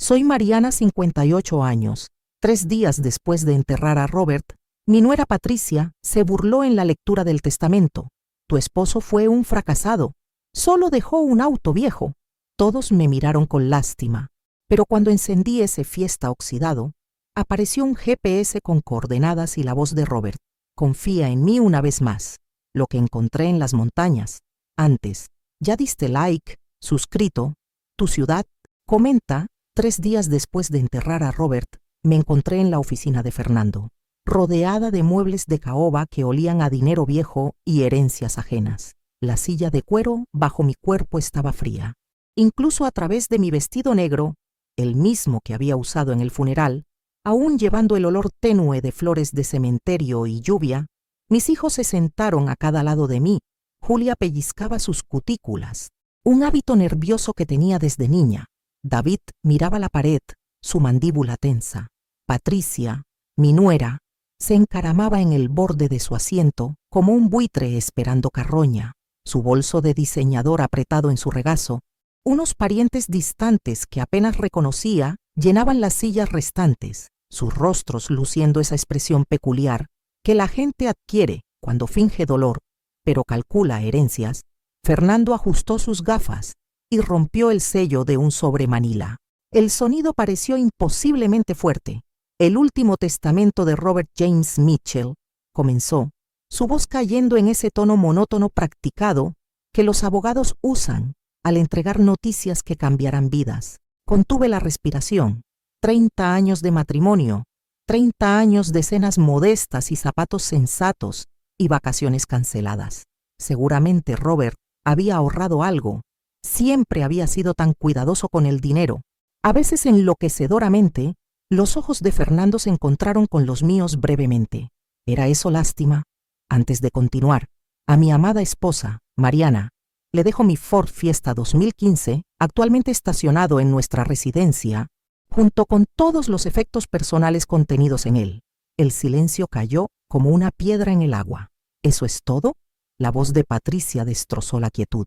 Soy Mariana, 58 años. 3 días después de enterrar a Robert, mi nuera Patricia se burló en la lectura del testamento. Tu esposo fue un fracasado. Solo dejó un auto viejo. Todos me miraron con lástima. Pero cuando encendí ese fiesta oxidado, apareció un GPS con coordenadas y la voz de Robert. Confía en mí una vez más. Lo que encontré en las montañas. Antes, ¿ya diste like, suscrito? Tu ciudad, comenta. 3 días después de enterrar a Robert, me encontré en la oficina de Fernando, rodeada de muebles de caoba que olían a dinero viejo y herencias ajenas. La silla de cuero bajo mi cuerpo estaba fría. Incluso a través de mi vestido negro, el mismo que había usado en el funeral, aún llevando el olor tenue de flores de cementerio y lluvia, mis hijos se sentaron a cada lado de mí. Julia pellizcaba sus cutículas, un hábito nervioso que tenía desde niña. David miraba la pared, su mandíbula tensa. Patricia, mi nuera, se encaramaba en el borde de su asiento como un buitre esperando carroña, su bolso de diseñador apretado en su regazo. Unos parientes distantes que apenas reconocía llenaban las sillas restantes, sus rostros luciendo esa expresión peculiar que la gente adquiere cuando finge dolor, pero calcula herencias. Fernando ajustó sus gafas y rompió el sello de un sobre Manila. El sonido pareció imposiblemente fuerte. El último testamento de Robert James Mitchell comenzó, su voz cayendo en ese tono monótono practicado que los abogados usan al entregar noticias que cambiarán vidas. Contuve la respiración. 30 años de matrimonio, 30 años de cenas modestas y zapatos sensatos y vacaciones canceladas. Seguramente Robert había ahorrado algo. Siempre había sido tan cuidadoso con el dinero. A veces enloquecedoramente, los ojos de Fernando se encontraron con los míos brevemente. ¿Era eso lástima? Antes de continuar, a mi amada esposa, Mariana, le dejo mi Ford Fiesta 2015, actualmente estacionado en nuestra residencia, junto con todos los efectos personales contenidos en él. El silencio cayó como una piedra en el agua. ¿Eso es todo? La voz de Patricia destrozó la quietud.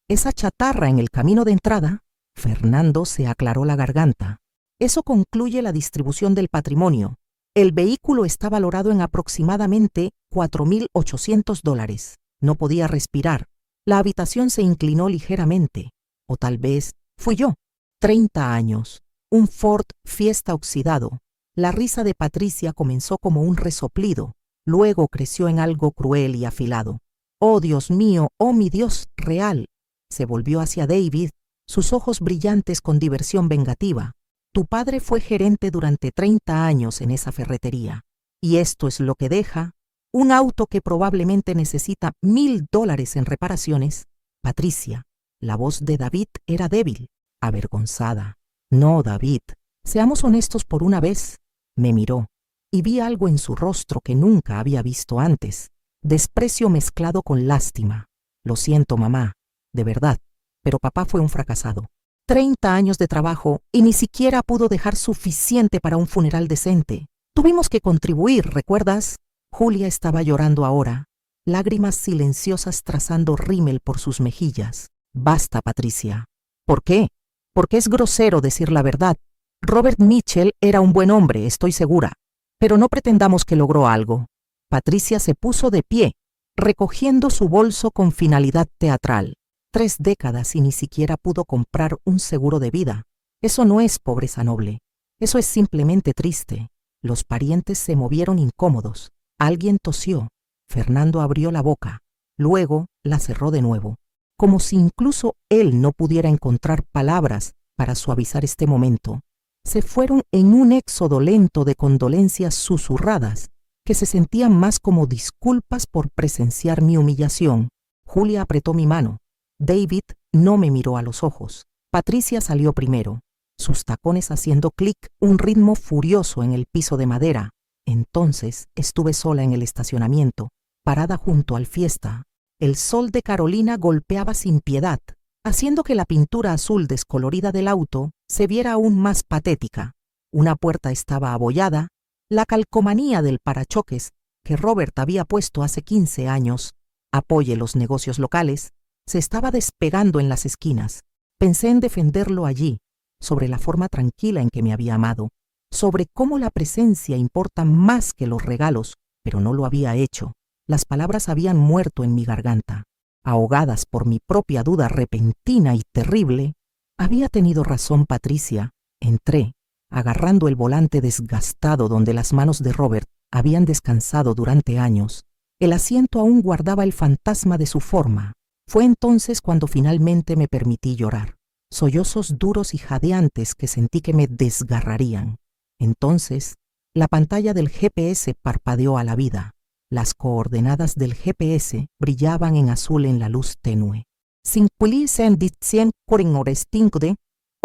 Esa chatarra en el camino de entrada. Fernando se aclaró la garganta. Eso concluye la distribución del patrimonio. El vehículo está valorado en aproximadamente $4,800. No podía respirar. La habitación se inclinó ligeramente. O tal vez fui yo. 30 años. Un Ford Fiesta oxidado. La risa de Patricia comenzó como un resoplido. Luego creció en algo cruel y afilado. Oh, Dios mío, oh, mi Dios real. Se volvió hacia David, sus ojos brillantes con diversión vengativa. Tu padre fue gerente durante 30 años en esa ferretería. Y esto es lo que deja. Un auto que probablemente necesita $1,000 en reparaciones. Patricia, la voz de David era débil, avergonzada. No, David, seamos honestos por una vez. Me miró, y vi algo en su rostro que nunca había visto antes. Desprecio mezclado con lástima. Lo siento, mamá. De verdad, pero papá fue un fracasado. 30 años de trabajo y ni siquiera pudo dejar suficiente para un funeral decente. Tuvimos que contribuir, ¿recuerdas? Julia estaba llorando ahora, lágrimas silenciosas trazando rímel por sus mejillas. Basta, Patricia. ¿Por qué? Porque es grosero decir la verdad. Robert Mitchell era un buen hombre, estoy segura, pero no pretendamos que logró algo. Patricia se puso de pie, recogiendo su bolso con finalidad teatral. 3 décadas y ni siquiera pudo comprar un seguro de vida. Eso no es pobreza noble. Eso es simplemente triste. Los parientes se movieron incómodos. Alguien tosió. Fernando abrió la boca. Luego la cerró de nuevo, como si incluso él no pudiera encontrar palabras para suavizar este momento. Se fueron en un éxodo lento de condolencias susurradas, que se sentían más como disculpas por presenciar mi humillación. Julia apretó mi mano. David no me miró a los ojos. Patricia salió primero, sus tacones haciendo clic, un ritmo furioso en el piso de madera. Entonces estuve sola en el estacionamiento, parada junto al Fiesta. El sol de Carolina golpeaba sin piedad, haciendo que la pintura azul descolorida del auto se viera aún más patética. Una puerta estaba abollada, la calcomanía del parachoques que Robert había puesto hace 15 años, apoye los negocios locales, se estaba despegando en las esquinas. Pensé en defenderlo allí, sobre la forma tranquila en que me había amado, sobre cómo la presencia importa más que los regalos, pero no lo había hecho. Las palabras habían muerto en mi garganta. Ahogadas por mi propia duda repentina y terrible, había tenido razón Patricia. Entré, agarrando el volante desgastado donde las manos de Robert habían descansado durante años. El asiento aún guardaba el fantasma de su forma. Fue entonces cuando finalmente me permití llorar. Sollozos duros y jadeantes que sentí que me desgarrarían. Entonces, la pantalla del GPS parpadeó a la vida. Las coordenadas del GPS brillaban en azul en la luz tenue.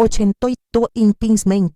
82 impingement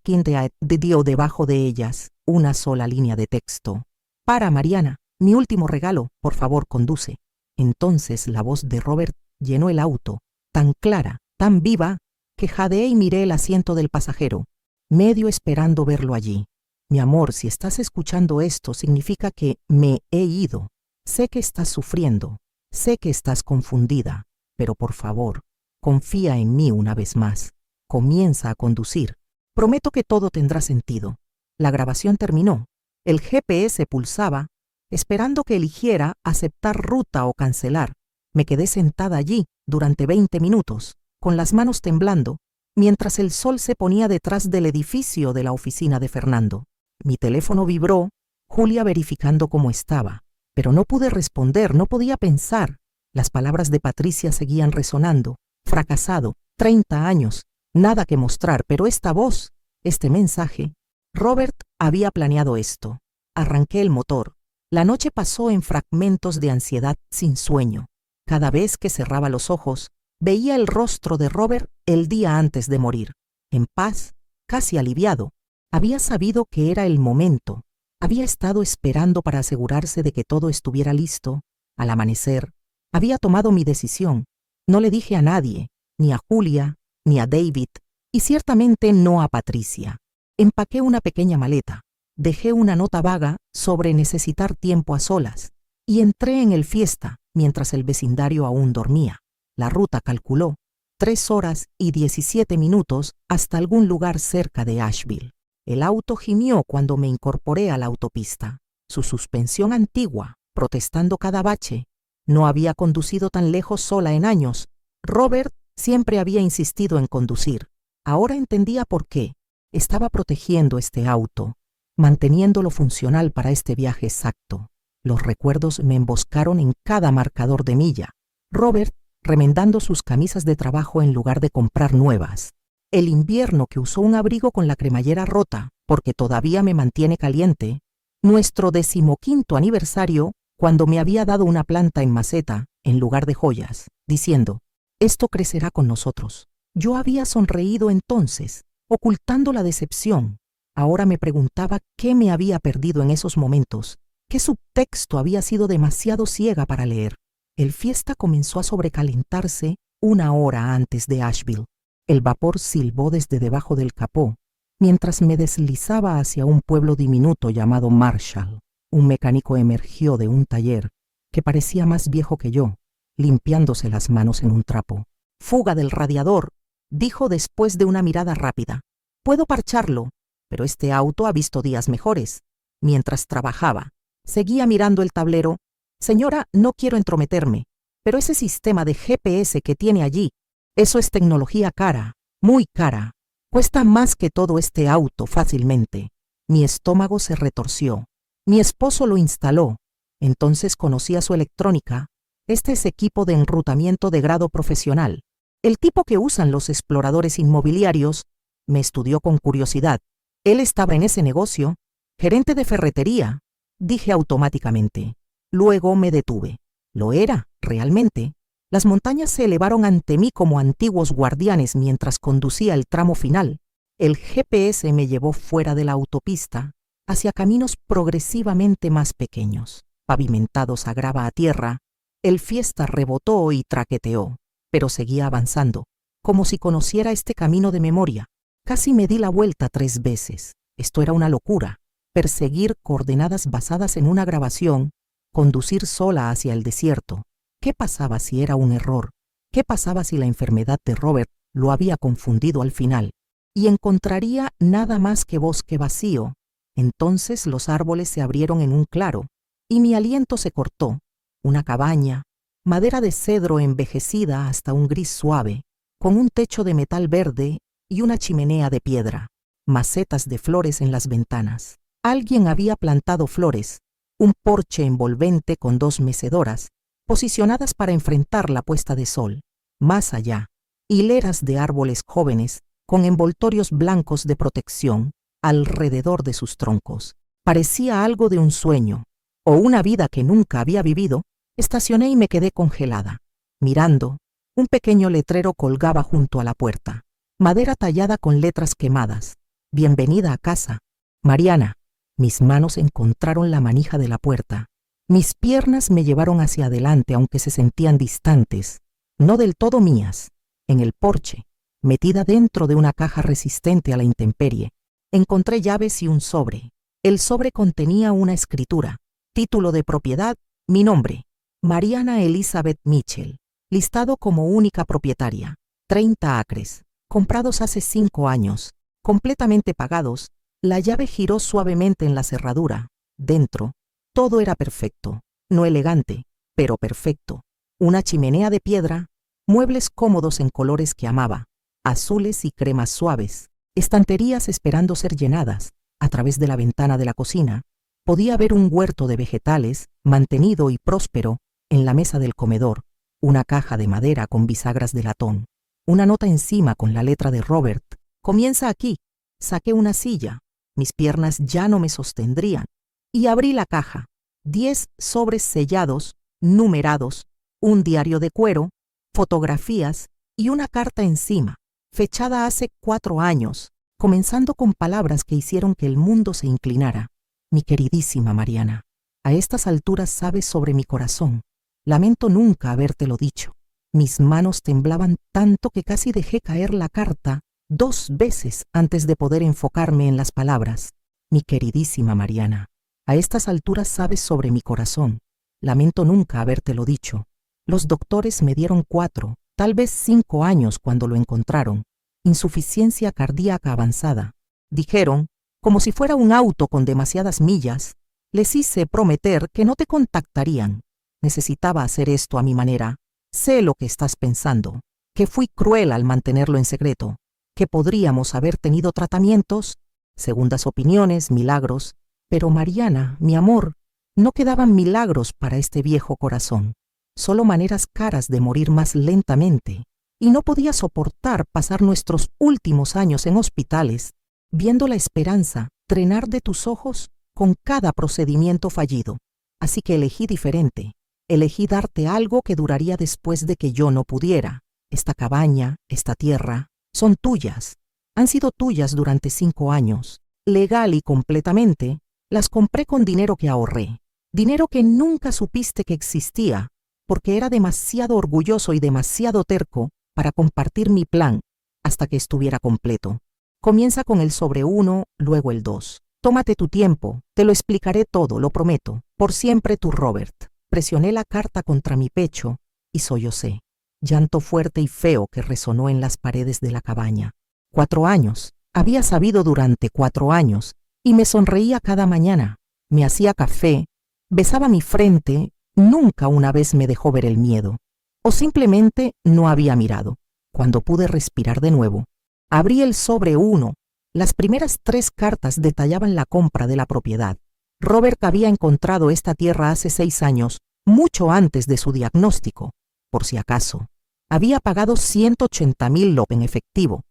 de dio debajo de ellas, una sola línea de texto. Para, Mariana, mi último regalo, por favor, conduce. Entonces la voz de Robert llenó el auto, tan clara, tan viva, que jadeé y miré el asiento del pasajero, medio esperando verlo allí. Mi amor, si estás escuchando esto, significa que me he ido. Sé que estás sufriendo, sé que estás confundida, pero por favor, confía en mí una vez más. Comienza a conducir. Prometo que todo tendrá sentido. La grabación terminó. El GPS pulsaba, esperando que eligiera aceptar ruta o cancelar. Me quedé sentada allí durante 20 minutos, con las manos temblando, mientras el sol se ponía detrás del edificio de la oficina de Fernando. Mi teléfono vibró, Julia verificando cómo estaba, pero no pude responder, no podía pensar. Las palabras de Patricia seguían resonando. Fracasado, 30 años, nada que mostrar, pero esta voz, este mensaje. Robert había planeado esto. Arranqué el motor. La noche pasó en fragmentos de ansiedad sin sueño. Cada vez que cerraba los ojos, veía el rostro de Robert el día antes de morir. En paz, casi aliviado. Había sabido que era el momento. Había estado esperando para asegurarse de que todo estuviera listo. Al amanecer, había tomado mi decisión. No le dije a nadie, ni a Julia, ni a David, y ciertamente no a Patricia. Empaqué una pequeña maleta. Dejé una nota vaga sobre necesitar tiempo a solas y entré en el Fiesta mientras el vecindario aún dormía. La ruta calculó 3 horas y 17 minutos hasta algún lugar cerca de Asheville. El auto gimió cuando me incorporé a la autopista. Su suspensión antigua, protestando cada bache, no había conducido tan lejos sola en años. Robert siempre había insistido en conducir. Ahora entendía por qué. Estaba protegiendo este auto, manteniéndolo funcional para este viaje exacto. Los recuerdos me emboscaron en cada marcador de milla. Robert remendando sus camisas de trabajo en lugar de comprar nuevas. El invierno que usó un abrigo con la cremallera rota, porque todavía me mantiene caliente. Nuestro 15º aniversario, cuando me había dado una planta en maceta, en lugar de joyas, diciendo, esto crecerá con nosotros. Yo había sonreído entonces, ocultando la decepción. Ahora me preguntaba qué me había perdido en esos momentos, qué subtexto había sido demasiado ciega para leer. El Fiesta comenzó a sobrecalentarse 1 hora antes de Asheville. El vapor silbó desde debajo del capó, mientras me deslizaba hacia un pueblo diminuto llamado Marshall. Un mecánico emergió de un taller que parecía más viejo que yo, limpiándose las manos en un trapo. «Fuga del radiador», dijo después de una mirada rápida. «Puedo parcharlo, pero este auto ha visto días mejores». Mientras trabajaba, seguía mirando el tablero. «Señora, no quiero entrometerme, pero ese sistema de GPS que tiene allí, eso es tecnología cara, muy cara. Cuesta más que todo este auto fácilmente». Mi estómago se retorció. Mi esposo lo instaló. Entonces conocía su electrónica. Este es equipo de enrutamiento de grado profesional. El tipo que usan los exploradores inmobiliarios. Me estudió con curiosidad. Él estaba en ese negocio. Gerente de ferretería, dije automáticamente. Luego me detuve. Lo era, realmente. Las montañas se elevaron ante mí como antiguos guardianes mientras conducía el tramo final. El GPS me llevó fuera de la autopista, hacia caminos progresivamente más pequeños, pavimentados a grava a tierra. El Fiesta rebotó y traqueteó, pero seguía avanzando, como si conociera este camino de memoria. Casi me di la vuelta 3 veces. Esto era una locura. Perseguir coordenadas basadas en una grabación, conducir sola hacia el desierto. ¿Qué pasaba si era un error? ¿Qué pasaba si la enfermedad de Robert lo había confundido al final? y encontraría nada más que bosque vacío. Entonces los árboles se abrieron en un claro, y mi aliento se cortó. Una cabaña, madera de cedro envejecida hasta un gris suave, con un techo de metal verde y una chimenea de piedra, macetas de flores en las ventanas. Alguien había plantado flores, un porche envolvente con 2 mecedoras, posicionadas para enfrentar la puesta de sol. Más allá, hileras de árboles jóvenes con envoltorios blancos de protección alrededor de sus troncos. Parecía algo de un sueño, o una vida que nunca había vivido. Estacioné y me quedé congelada, mirando. Un pequeño letrero colgaba junto a la puerta, madera tallada con letras quemadas. Bienvenida a casa, Mariana. Mis manos encontraron la manija de la puerta. Mis piernas me llevaron hacia adelante, aunque se sentían distantes, no del todo mías. En el porche, metida dentro de una caja resistente a la intemperie, encontré llaves y un sobre. El sobre contenía una escritura: título de propiedad, mi nombre, Mariana Elizabeth Mitchell, listado como única propietaria, 30 acres, comprados hace 5 años, completamente pagados. La llave giró suavemente en la cerradura. Dentro, todo era perfecto, no elegante, pero perfecto. Una chimenea de piedra, muebles cómodos en colores que amaba, azules y cremas suaves, estanterías esperando ser llenadas. A través de la ventana de la cocina, podía ver un huerto de vegetales, mantenido y próspero, en la mesa del comedor, una caja de madera con bisagras de latón, una nota encima con la letra de Robert. Comienza aquí. Saqué una silla. Mis piernas ya no me sostendrían, y abrí la caja. 10 sobres sellados, numerados, un diario de cuero, fotografías y una carta encima, fechada hace 4 años, comenzando con palabras que hicieron que el mundo se inclinara. Mi queridísima Mariana, a estas alturas sabes sobre mi corazón. Lamento nunca habértelo dicho. Mis manos temblaban tanto que casi dejé caer la carta 2 veces antes de poder enfocarme en las palabras. Mi queridísima Mariana, a estas alturas sabes sobre mi corazón. Lamento nunca habértelo dicho. Los doctores me dieron 4, tal vez 5 años cuando lo encontraron. Insuficiencia cardíaca avanzada. Dijeron, como si fuera un auto con demasiadas millas. Les hice prometer que no te contactarían. Necesitaba hacer esto a mi manera. Sé lo que estás pensando, que fui cruel al mantenerlo en secreto, que podríamos haber tenido tratamientos, segundas opiniones, milagros, pero Mariana, mi amor, no quedaban milagros para este viejo corazón, solo maneras caras de morir más lentamente, y no podía soportar pasar nuestros últimos años en hospitales, viendo la esperanza drenar de tus ojos con cada procedimiento fallido. Así que elegí diferente, elegí darte algo que duraría después de que yo no pudiera. Esta cabaña, esta tierra, son tuyas, han sido tuyas durante 5 años, legal y completamente. Las compré con dinero que ahorré, dinero que nunca supiste que existía, porque era demasiado orgulloso y demasiado terco para compartir mi plan hasta que estuviera completo. Comienza con el sobre 1, luego el 2. Tómate tu tiempo, te lo explicaré todo, lo prometo. Por siempre tu Robert. Presioné la carta contra mi pecho y sollocé. Llanto fuerte y feo que resonó en las paredes de la cabaña. 4 años. Había sabido durante 4 años, y me sonreía cada mañana. Me hacía café, besaba mi frente, nunca una vez me dejó ver el miedo. O simplemente no había mirado. Cuando pude respirar de nuevo, abrí el sobre 1. Las primeras 3 cartas detallaban la compra de la propiedad. Robert había encontrado esta tierra hace 6 años, mucho antes de su diagnóstico. Por si acaso, había pagado 180,000 LOP en efectivo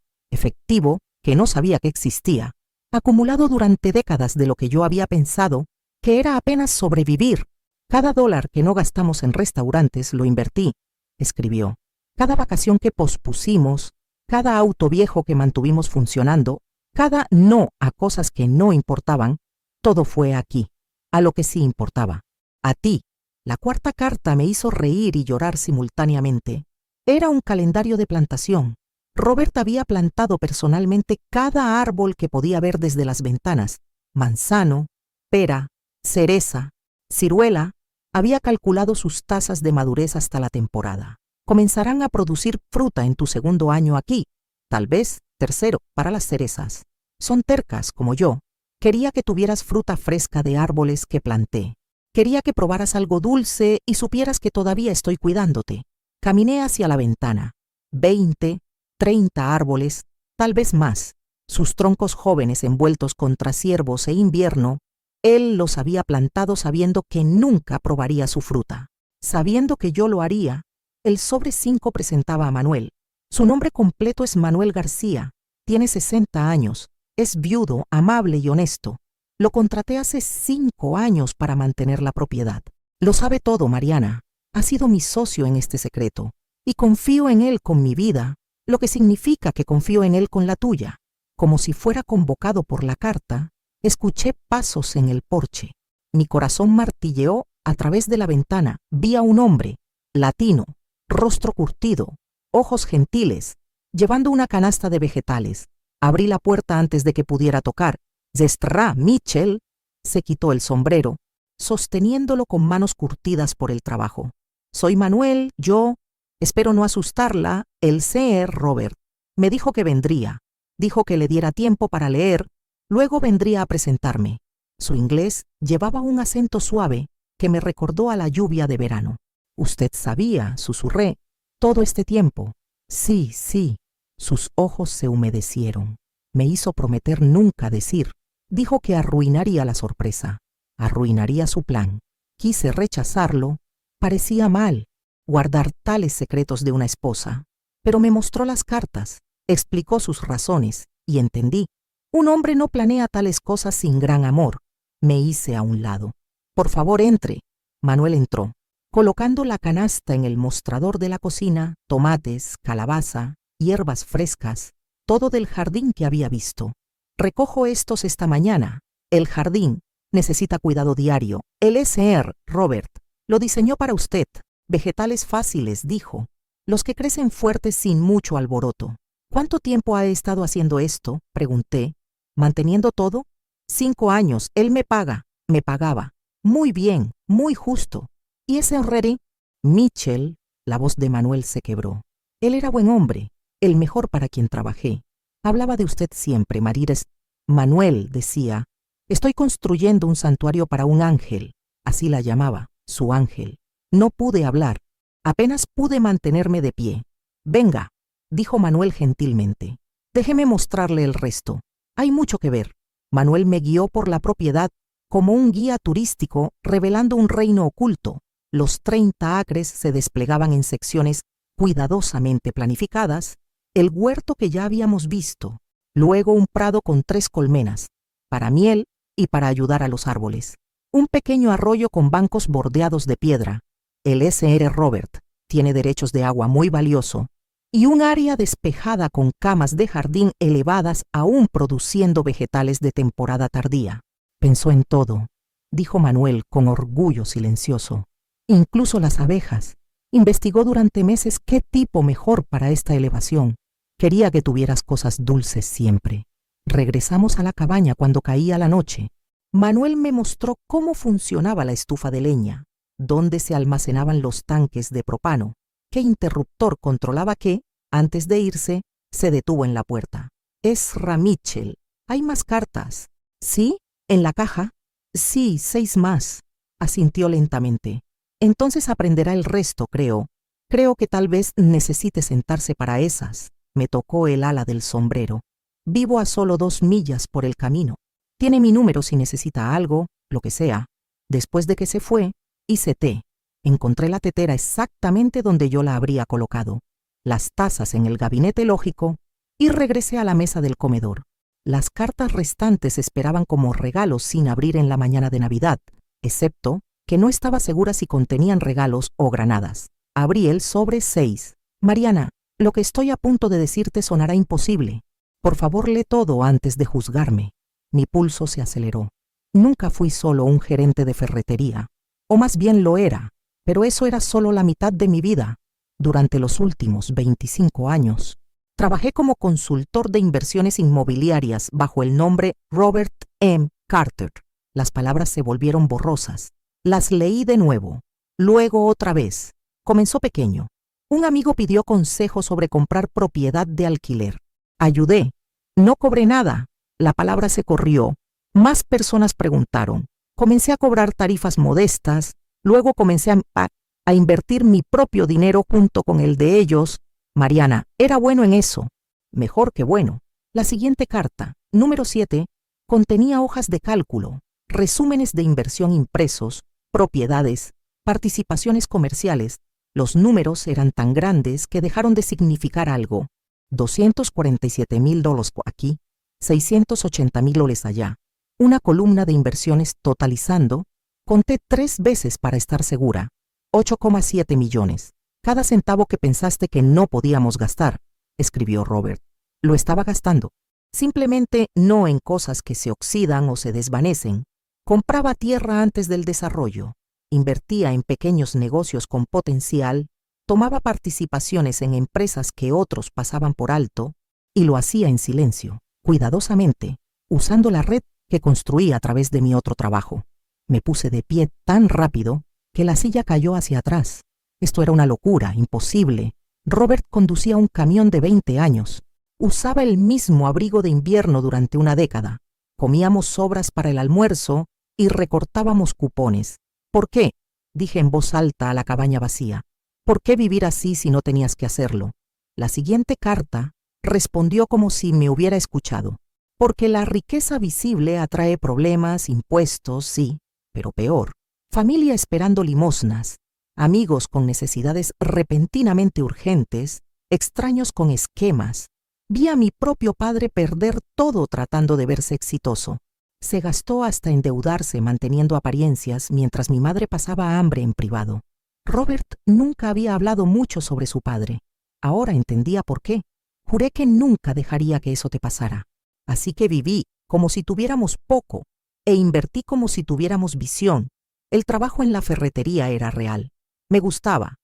que no sabía que existía, acumulado durante décadas de lo que yo había pensado que era apenas sobrevivir. Cada dólar que no gastamos en restaurantes lo invertí, escribió. Cada vacación que pospusimos, cada auto viejo que mantuvimos funcionando, cada no a cosas que no importaban, todo fue aquí, a lo que sí importaba, a ti. La 4ª carta me hizo reír y llorar simultáneamente. Era un calendario de plantación. Robert había plantado personalmente cada árbol que podía ver desde las ventanas. Manzano, pera, cereza, ciruela. Había calculado sus tasas de madurez hasta la temporada. Comenzarán a producir fruta en tu 2º año aquí, tal vez Tercero, para las cerezas. Son tercas, como yo. Quería que tuvieras fruta fresca de árboles que planté. Quería que probaras algo dulce y supieras que todavía estoy cuidándote. Caminé hacia la ventana. 20, 30 árboles, tal vez más. Sus troncos jóvenes envueltos contra ciervos e invierno, él los había plantado sabiendo que nunca probaría su fruta. Sabiendo que yo lo haría, el sobre 5 presentaba a Manuel. Su nombre completo es Manuel García. Tiene 60 años. Es viudo, amable y honesto. Lo contraté hace 5 años para mantener la propiedad. Lo sabe todo, Mariana. Ha sido mi socio en este secreto. Y confío en él con mi vida, lo que significa que confío en él con la tuya. Como si fuera convocado por la carta, escuché pasos en el porche. Mi corazón martilleó a través de la ventana. Vi a un hombre, latino, rostro curtido, ojos gentiles, llevando una canasta de vegetales. Abrí la puerta antes de que pudiera tocar. «Zestra, Mitchell», se quitó el sombrero, sosteniéndolo con manos curtidas por el trabajo. «Soy Manuel, yo, espero no asustarla, el Sr. Robert. Me dijo que vendría. Dijo que le diera tiempo para leer, luego vendría a presentarme». Su inglés llevaba un acento suave que me recordó a la lluvia de verano. «Usted sabía», susurré, «todo este tiempo». «Sí, sí». Sus ojos se humedecieron. Me hizo prometer nunca decir. Dijo que arruinaría la sorpresa, arruinaría su plan. Quise rechazarlo. Parecía mal guardar tales secretos de una esposa, pero me mostró las cartas, explicó sus razones y entendí. Un hombre no planea tales cosas sin gran amor. Me hice a un lado. «Por favor, entre». Manuel entró, colocando la canasta en el mostrador de la cocina, tomates, calabaza, hierbas frescas, todo del jardín que había visto. «Recojo estos esta mañana. El jardín necesita cuidado diario. El Sr. Robert lo diseñó para usted. Vegetales fáciles», dijo, «los que crecen fuertes sin mucho alboroto». «¿Cuánto tiempo ha estado haciendo esto?», pregunté. «¿Manteniendo todo?». «5 años. Él me pagaba. Muy bien, muy justo». «¿Y ese ready?» «Mitchell», la voz de Manuel se quebró. «Él era buen hombre, el mejor para quien trabajé. Hablaba de usted siempre, Marires». «Manuel», decía, «estoy construyendo un santuario para un ángel». Así la llamaba, su ángel. No pude hablar. Apenas pude mantenerme de pie. «Venga», dijo Manuel gentilmente. «Déjeme mostrarle el resto. Hay mucho que ver». Manuel me guió por la propiedad como un guía turístico revelando un reino oculto. Los 30 acres se desplegaban en secciones cuidadosamente planificadas, el huerto que ya habíamos visto, luego un prado con 3 colmenas, para miel y para ayudar a los árboles, un pequeño arroyo con bancos bordeados de piedra, el Sr. Robert tiene derechos de agua muy valioso, y un área despejada con camas de jardín elevadas aún produciendo vegetales de temporada tardía. «Pensó en todo», dijo Manuel con orgullo silencioso. «Incluso las abejas. Investigó durante meses qué tipo mejor para esta elevación. Quería que tuvieras cosas dulces siempre». Regresamos a la cabaña cuando caía la noche. Manuel me mostró cómo funcionaba la estufa de leña, dónde se almacenaban los tanques de propano, qué interruptor controlaba qué. Antes de irse, se detuvo en la puerta. «Ezra Mitchell, hay más cartas». «¿Sí? ¿En la caja?» «Sí, 6 más», asintió lentamente. «Entonces aprenderá el resto, creo. Creo que tal vez necesite sentarse para esas». Me tocó el ala del sombrero. «Vivo a solo 2 millas por el camino. Tiene mi número si necesita algo, lo que sea». Después de que se fue, hice té. Encontré la tetera exactamente donde yo la habría colocado, las tazas en el gabinete lógico, y regresé a la mesa del comedor. Las cartas restantes esperaban como regalos sin abrir en la mañana de Navidad, excepto que no estaba segura si contenían regalos o granadas. Abrí el sobre 6. «Mariana, lo que estoy a punto de decirte sonará imposible. Por favor, lee todo antes de juzgarme». Mi pulso se aceleró. Nunca fui solo un gerente de ferretería, o más bien lo era, pero eso era solo la mitad de mi vida. Durante los últimos 25 años, trabajé como consultor de inversiones inmobiliarias bajo el nombre Robert M. Carter. Las palabras se volvieron borrosas. Las leí de nuevo, luego otra vez. Comenzó pequeño. Un amigo pidió consejo sobre comprar propiedad de alquiler. Ayudé. No cobré nada. La palabra se corrió. Más personas preguntaron. Comencé a cobrar tarifas modestas. Luego comencé a invertir mi propio dinero junto con el de ellos. Mariana, era bueno en eso. Mejor que bueno. La siguiente carta, número 7, contenía hojas de cálculo, resúmenes de inversión impresos, propiedades, participaciones comerciales. Los números eran tan grandes que dejaron de significar algo. $247,000 aquí, $680,000 allá. Una columna de inversiones totalizando, conté 3 veces para estar segura, 8,7 millones. Cada centavo que pensaste que no podíamos gastar, escribió Robert. Lo estaba gastando. Simplemente no en cosas que se oxidan o se desvanecen. Compraba tierra antes del desarrollo. Invertía en pequeños negocios con potencial. Tomaba participaciones en empresas que otros pasaban por alto. Y lo hacía en silencio, cuidadosamente, usando la red que construí a través de mi otro trabajo. Me puse de pie tan rápido que la silla cayó hacia atrás. Esto era una locura, imposible. Robert conducía un camión de 20 años. Usaba el mismo abrigo de invierno durante una década. Comíamos sobras para el almuerzo y recortábamos cupones. ¿Por qué?, dije en voz alta a la cabaña vacía. ¿Por qué vivir así si no tenías que hacerlo? La siguiente carta respondió como si me hubiera escuchado. Porque la riqueza visible atrae problemas, impuestos, sí, pero peor. Familia esperando limosnas, amigos con necesidades repentinamente urgentes, extraños con esquemas. Vi a mi propio padre perder todo tratando de verse exitoso. Se gastó hasta endeudarse manteniendo apariencias mientras mi madre pasaba hambre en privado. Robert nunca había hablado mucho sobre su padre. Ahora entendía por qué. Juré que nunca dejaría que eso te pasara. Así que viví como si tuviéramos poco e invertí como si tuviéramos visión. El trabajo en la ferretería era real. Me gustaba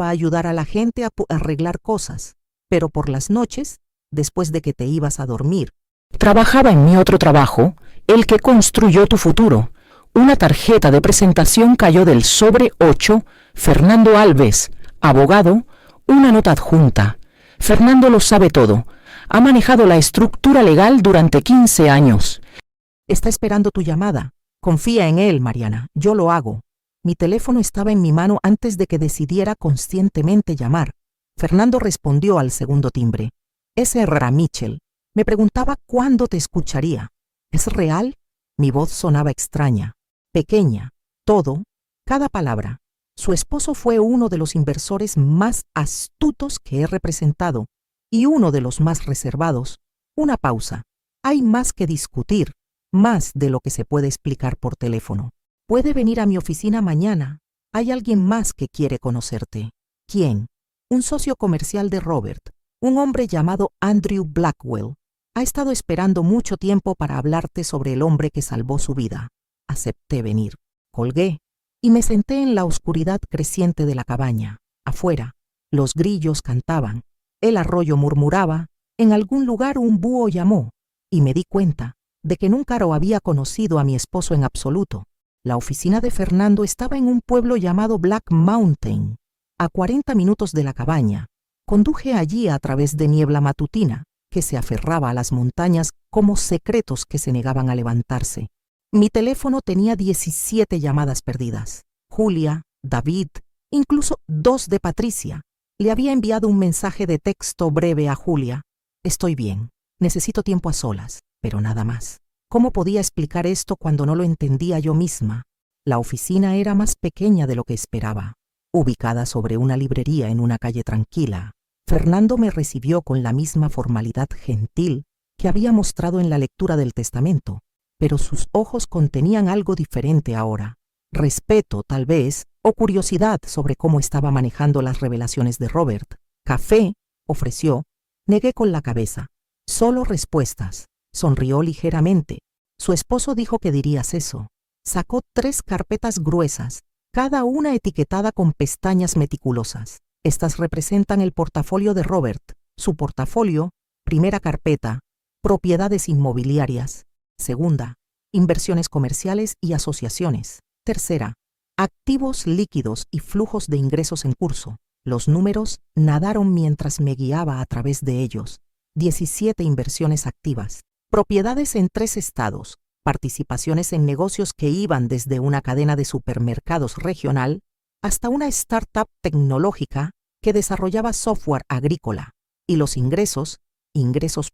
ayudar a la gente a arreglar cosas, pero por las noches, después de que te ibas a dormir, trabajaba en mi otro trabajo, el que construyó tu futuro. Una tarjeta de presentación cayó del sobre 8, Fernando Alves, abogado, una nota adjunta. Fernando lo sabe todo. Ha manejado la estructura legal durante 15 años. Está esperando tu llamada. Confía en él, Mariana. Yo lo hago. Mi teléfono estaba en mi mano antes de que decidiera conscientemente llamar. Fernando respondió al segundo timbre. Ese era Mitchell. Me preguntaba cuándo te escucharía. ¿Es real? Mi voz sonaba extraña, pequeña, todo, cada palabra. Su esposo fue uno de los inversores más astutos que he representado y uno de los más reservados. Una pausa. Hay más que discutir, más de lo que se puede explicar por teléfono. Puede venir a mi oficina mañana. Hay alguien más que quiere conocerte. ¿Quién? Un socio comercial de Robert, un hombre llamado Andrew Blackwell. Ha estado esperando mucho tiempo para hablarte sobre el hombre que salvó su vida. Acepté venir. Colgué y me senté en la oscuridad creciente de la cabaña. Afuera, los grillos cantaban, el arroyo murmuraba, en algún lugar un búho llamó, y me di cuenta de que nunca lo había conocido a mi esposo en absoluto. La oficina de Fernando estaba en un pueblo llamado Black Mountain, a 40 minutos de la cabaña. Conduje allí a través de niebla matutina, que se aferraba a las montañas como secretos que se negaban a levantarse. Mi teléfono tenía 17 llamadas perdidas. Julia, David, incluso 2 de Patricia. Le había enviado un mensaje de texto breve a Julia. Estoy bien, necesito tiempo a solas, pero nada más. ¿Cómo podía explicar esto cuando no lo entendía yo misma? La oficina era más pequeña de lo que esperaba. Ubicada sobre una librería en una calle tranquila, Fernando me recibió con la misma formalidad gentil que había mostrado en la lectura del testamento, pero sus ojos contenían algo diferente ahora. Respeto, tal vez, o curiosidad sobre cómo estaba manejando las revelaciones de Robert. Café, ofreció. Negué con la cabeza. Solo respuestas. Sonrió ligeramente. Su esposo dijo que dirías eso. Sacó 3 carpetas gruesas, cada una etiquetada con pestañas meticulosas. Estas representan el portafolio de Robert. Su portafolio, primera carpeta, propiedades inmobiliarias. Segunda, inversiones comerciales y asociaciones. Tercera, activos líquidos y flujos de ingresos en curso. Los números nadaron mientras me guiaba a través de ellos. 17 inversiones activas, propiedades en 3 estados, participaciones en negocios que iban desde una cadena de supermercados regional hasta una startup tecnológica que desarrollaba software agrícola, y los ingresos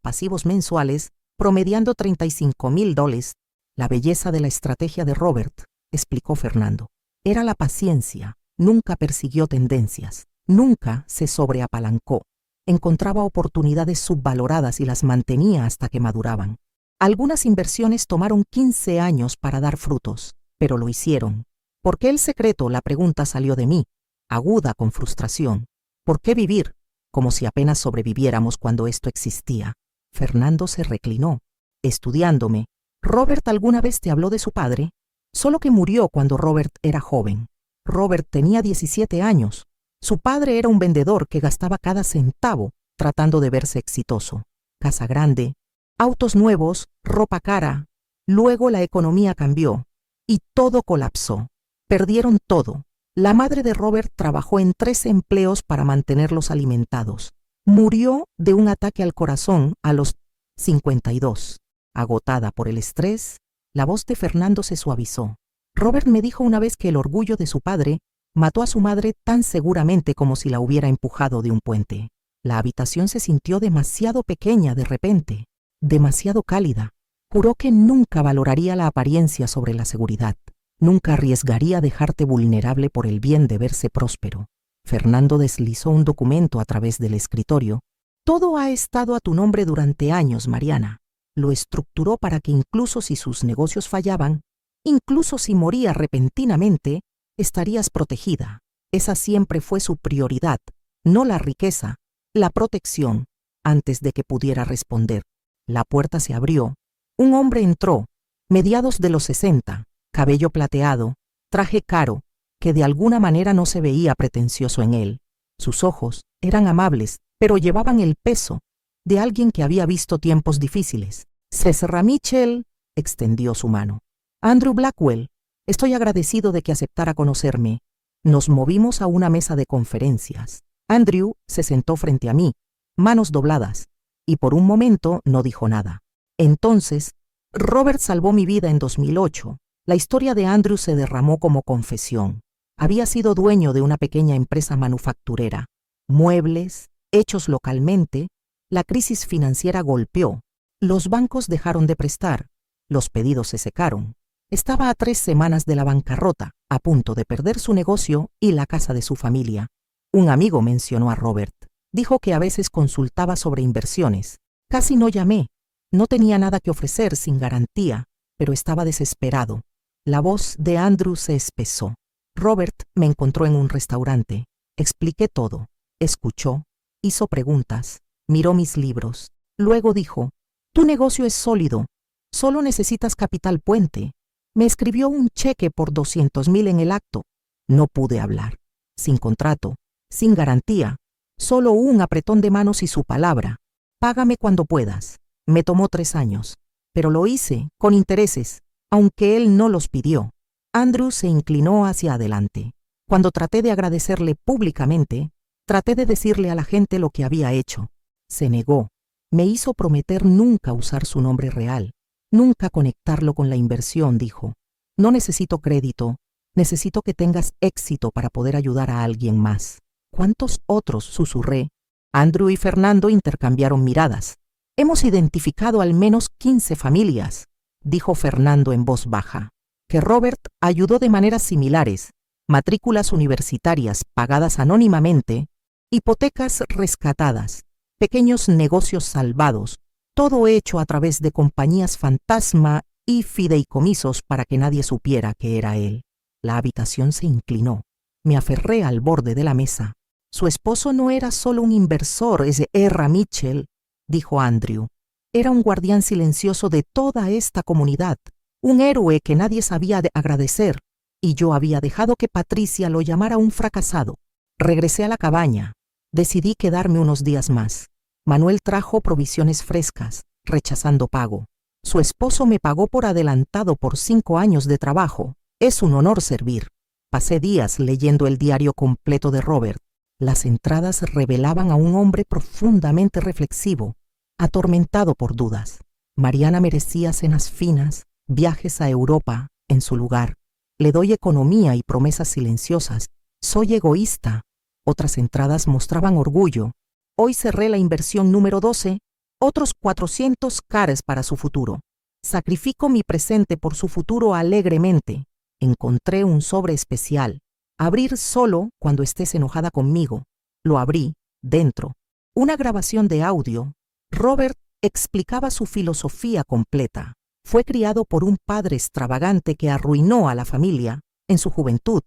pasivos mensuales, promediando $35,000. La belleza de la estrategia de Robert, explicó Fernando, era la paciencia. Nunca persiguió tendencias, nunca se sobreapalancó. Encontraba oportunidades subvaloradas y las mantenía hasta que maduraban. Algunas inversiones tomaron 15 años para dar frutos, pero lo hicieron. ¿Por qué el secreto? La pregunta salió de mí, aguda con frustración. ¿Por qué vivir? Como si apenas sobreviviéramos cuando esto existía. Fernando se reclinó, estudiándome. ¿Robert alguna vez te habló de su padre? Solo que murió cuando Robert era joven. Robert tenía 17 años. Su padre era un vendedor que gastaba cada centavo tratando de verse exitoso. Casa grande, autos nuevos, ropa cara. Luego la economía cambió y todo colapsó. Perdieron todo. La madre de Robert trabajó en 3 empleos para mantenerlos alimentados. Murió de un ataque al corazón a los 52. Agotada por el estrés, la voz de Fernando se suavizó. Robert me dijo una vez que el orgullo de su padre mató a su madre tan seguramente como si la hubiera empujado de un puente. La habitación se sintió demasiado pequeña de repente, demasiado cálida. Juró que nunca valoraría la apariencia sobre la seguridad. Nunca arriesgaría dejarte vulnerable por el bien de verse próspero. Fernando deslizó un documento a través del escritorio. Todo ha estado a tu nombre durante años, Mariana. Lo estructuró para que incluso si sus negocios fallaban, incluso si moría repentinamente, estarías protegida. Esa siempre fue su prioridad, no la riqueza, la protección. Antes de que pudiera responder, la puerta se abrió. Un hombre entró, mediados de los 60, cabello plateado, traje caro, que de alguna manera no se veía pretencioso en él. Sus ojos eran amables, pero llevaban el peso de alguien que había visto tiempos difíciles. Cesar Mitchell extendió su mano. Andrew Blackwell, estoy agradecido de que aceptara conocerme. Nos movimos a una mesa de conferencias. Andrew se sentó frente a mí, manos dobladas, y por un momento no dijo nada. Entonces, Robert salvó mi vida en 2008. La historia de Andrew se derramó como confesión. Había sido dueño de una pequeña empresa manufacturera. Muebles, hechos localmente. La crisis financiera golpeó. Los bancos dejaron de prestar. Los pedidos se secaron. Estaba a 3 semanas de la bancarrota, a punto de perder su negocio y la casa de su familia. Un amigo mencionó a Robert. Dijo que a veces consultaba sobre inversiones. Casi no llamé. No tenía nada que ofrecer sin garantía, pero estaba desesperado. La voz de Andrew se espesó. Robert me encontró en un restaurante. Expliqué todo. Escuchó, hizo preguntas, miró mis libros. Luego dijo, tu negocio es sólido. Solo necesitas capital puente. Me escribió un cheque por 200,000 en el acto. No pude hablar. Sin contrato, sin garantía. Solo un apretón de manos y su palabra. Págame cuando puedas. Me tomó 3 años, pero lo hice con intereses, aunque él no los pidió. Andrew se inclinó hacia adelante. Cuando traté de agradecerle públicamente, traté de decirle a la gente lo que había hecho. Se negó. Me hizo prometer nunca usar su nombre real, nunca conectarlo con la inversión, dijo. No necesito crédito, necesito que tengas éxito para poder ayudar a alguien más. ¿Cuántos otros? Susurré. Andrew y Fernando intercambiaron miradas. Hemos identificado al menos 15 familias, dijo Fernando en voz baja, que Robert ayudó de maneras similares, matrículas universitarias pagadas anónimamente, hipotecas rescatadas, pequeños negocios salvados, todo hecho a través de compañías fantasma y fideicomisos para que nadie supiera que era él. La habitación se inclinó. Me aferré al borde de la mesa. Su esposo no era solo un inversor, ese R. Mitchell, dijo Andrew. Era un guardián silencioso de toda esta comunidad, un héroe que nadie sabía de agradecer, y yo había dejado que Patricia lo llamara un fracasado. Regresé a la cabaña. Decidí quedarme unos días más. Manuel trajo provisiones frescas, rechazando pago. Su esposo me pagó por adelantado por 5 años de trabajo. Es un honor servir. Pasé días leyendo el diario completo de Robert. Las entradas revelaban a un hombre profundamente reflexivo, atormentado por dudas. Mariana merecía cenas finas, viajes a Europa en su lugar. Le doy economía y promesas silenciosas. Soy egoísta. Otras entradas mostraban orgullo. Hoy cerré la inversión número 12, otros 400 cares para su futuro. Sacrifico mi presente por su futuro alegremente. Encontré un sobre especial. Abrir solo cuando estés enojada conmigo. Lo abrí. Dentro. Una grabación de audio. Robert explicaba su filosofía completa. Fue criado por un padre extravagante que arruinó a la familia en su juventud.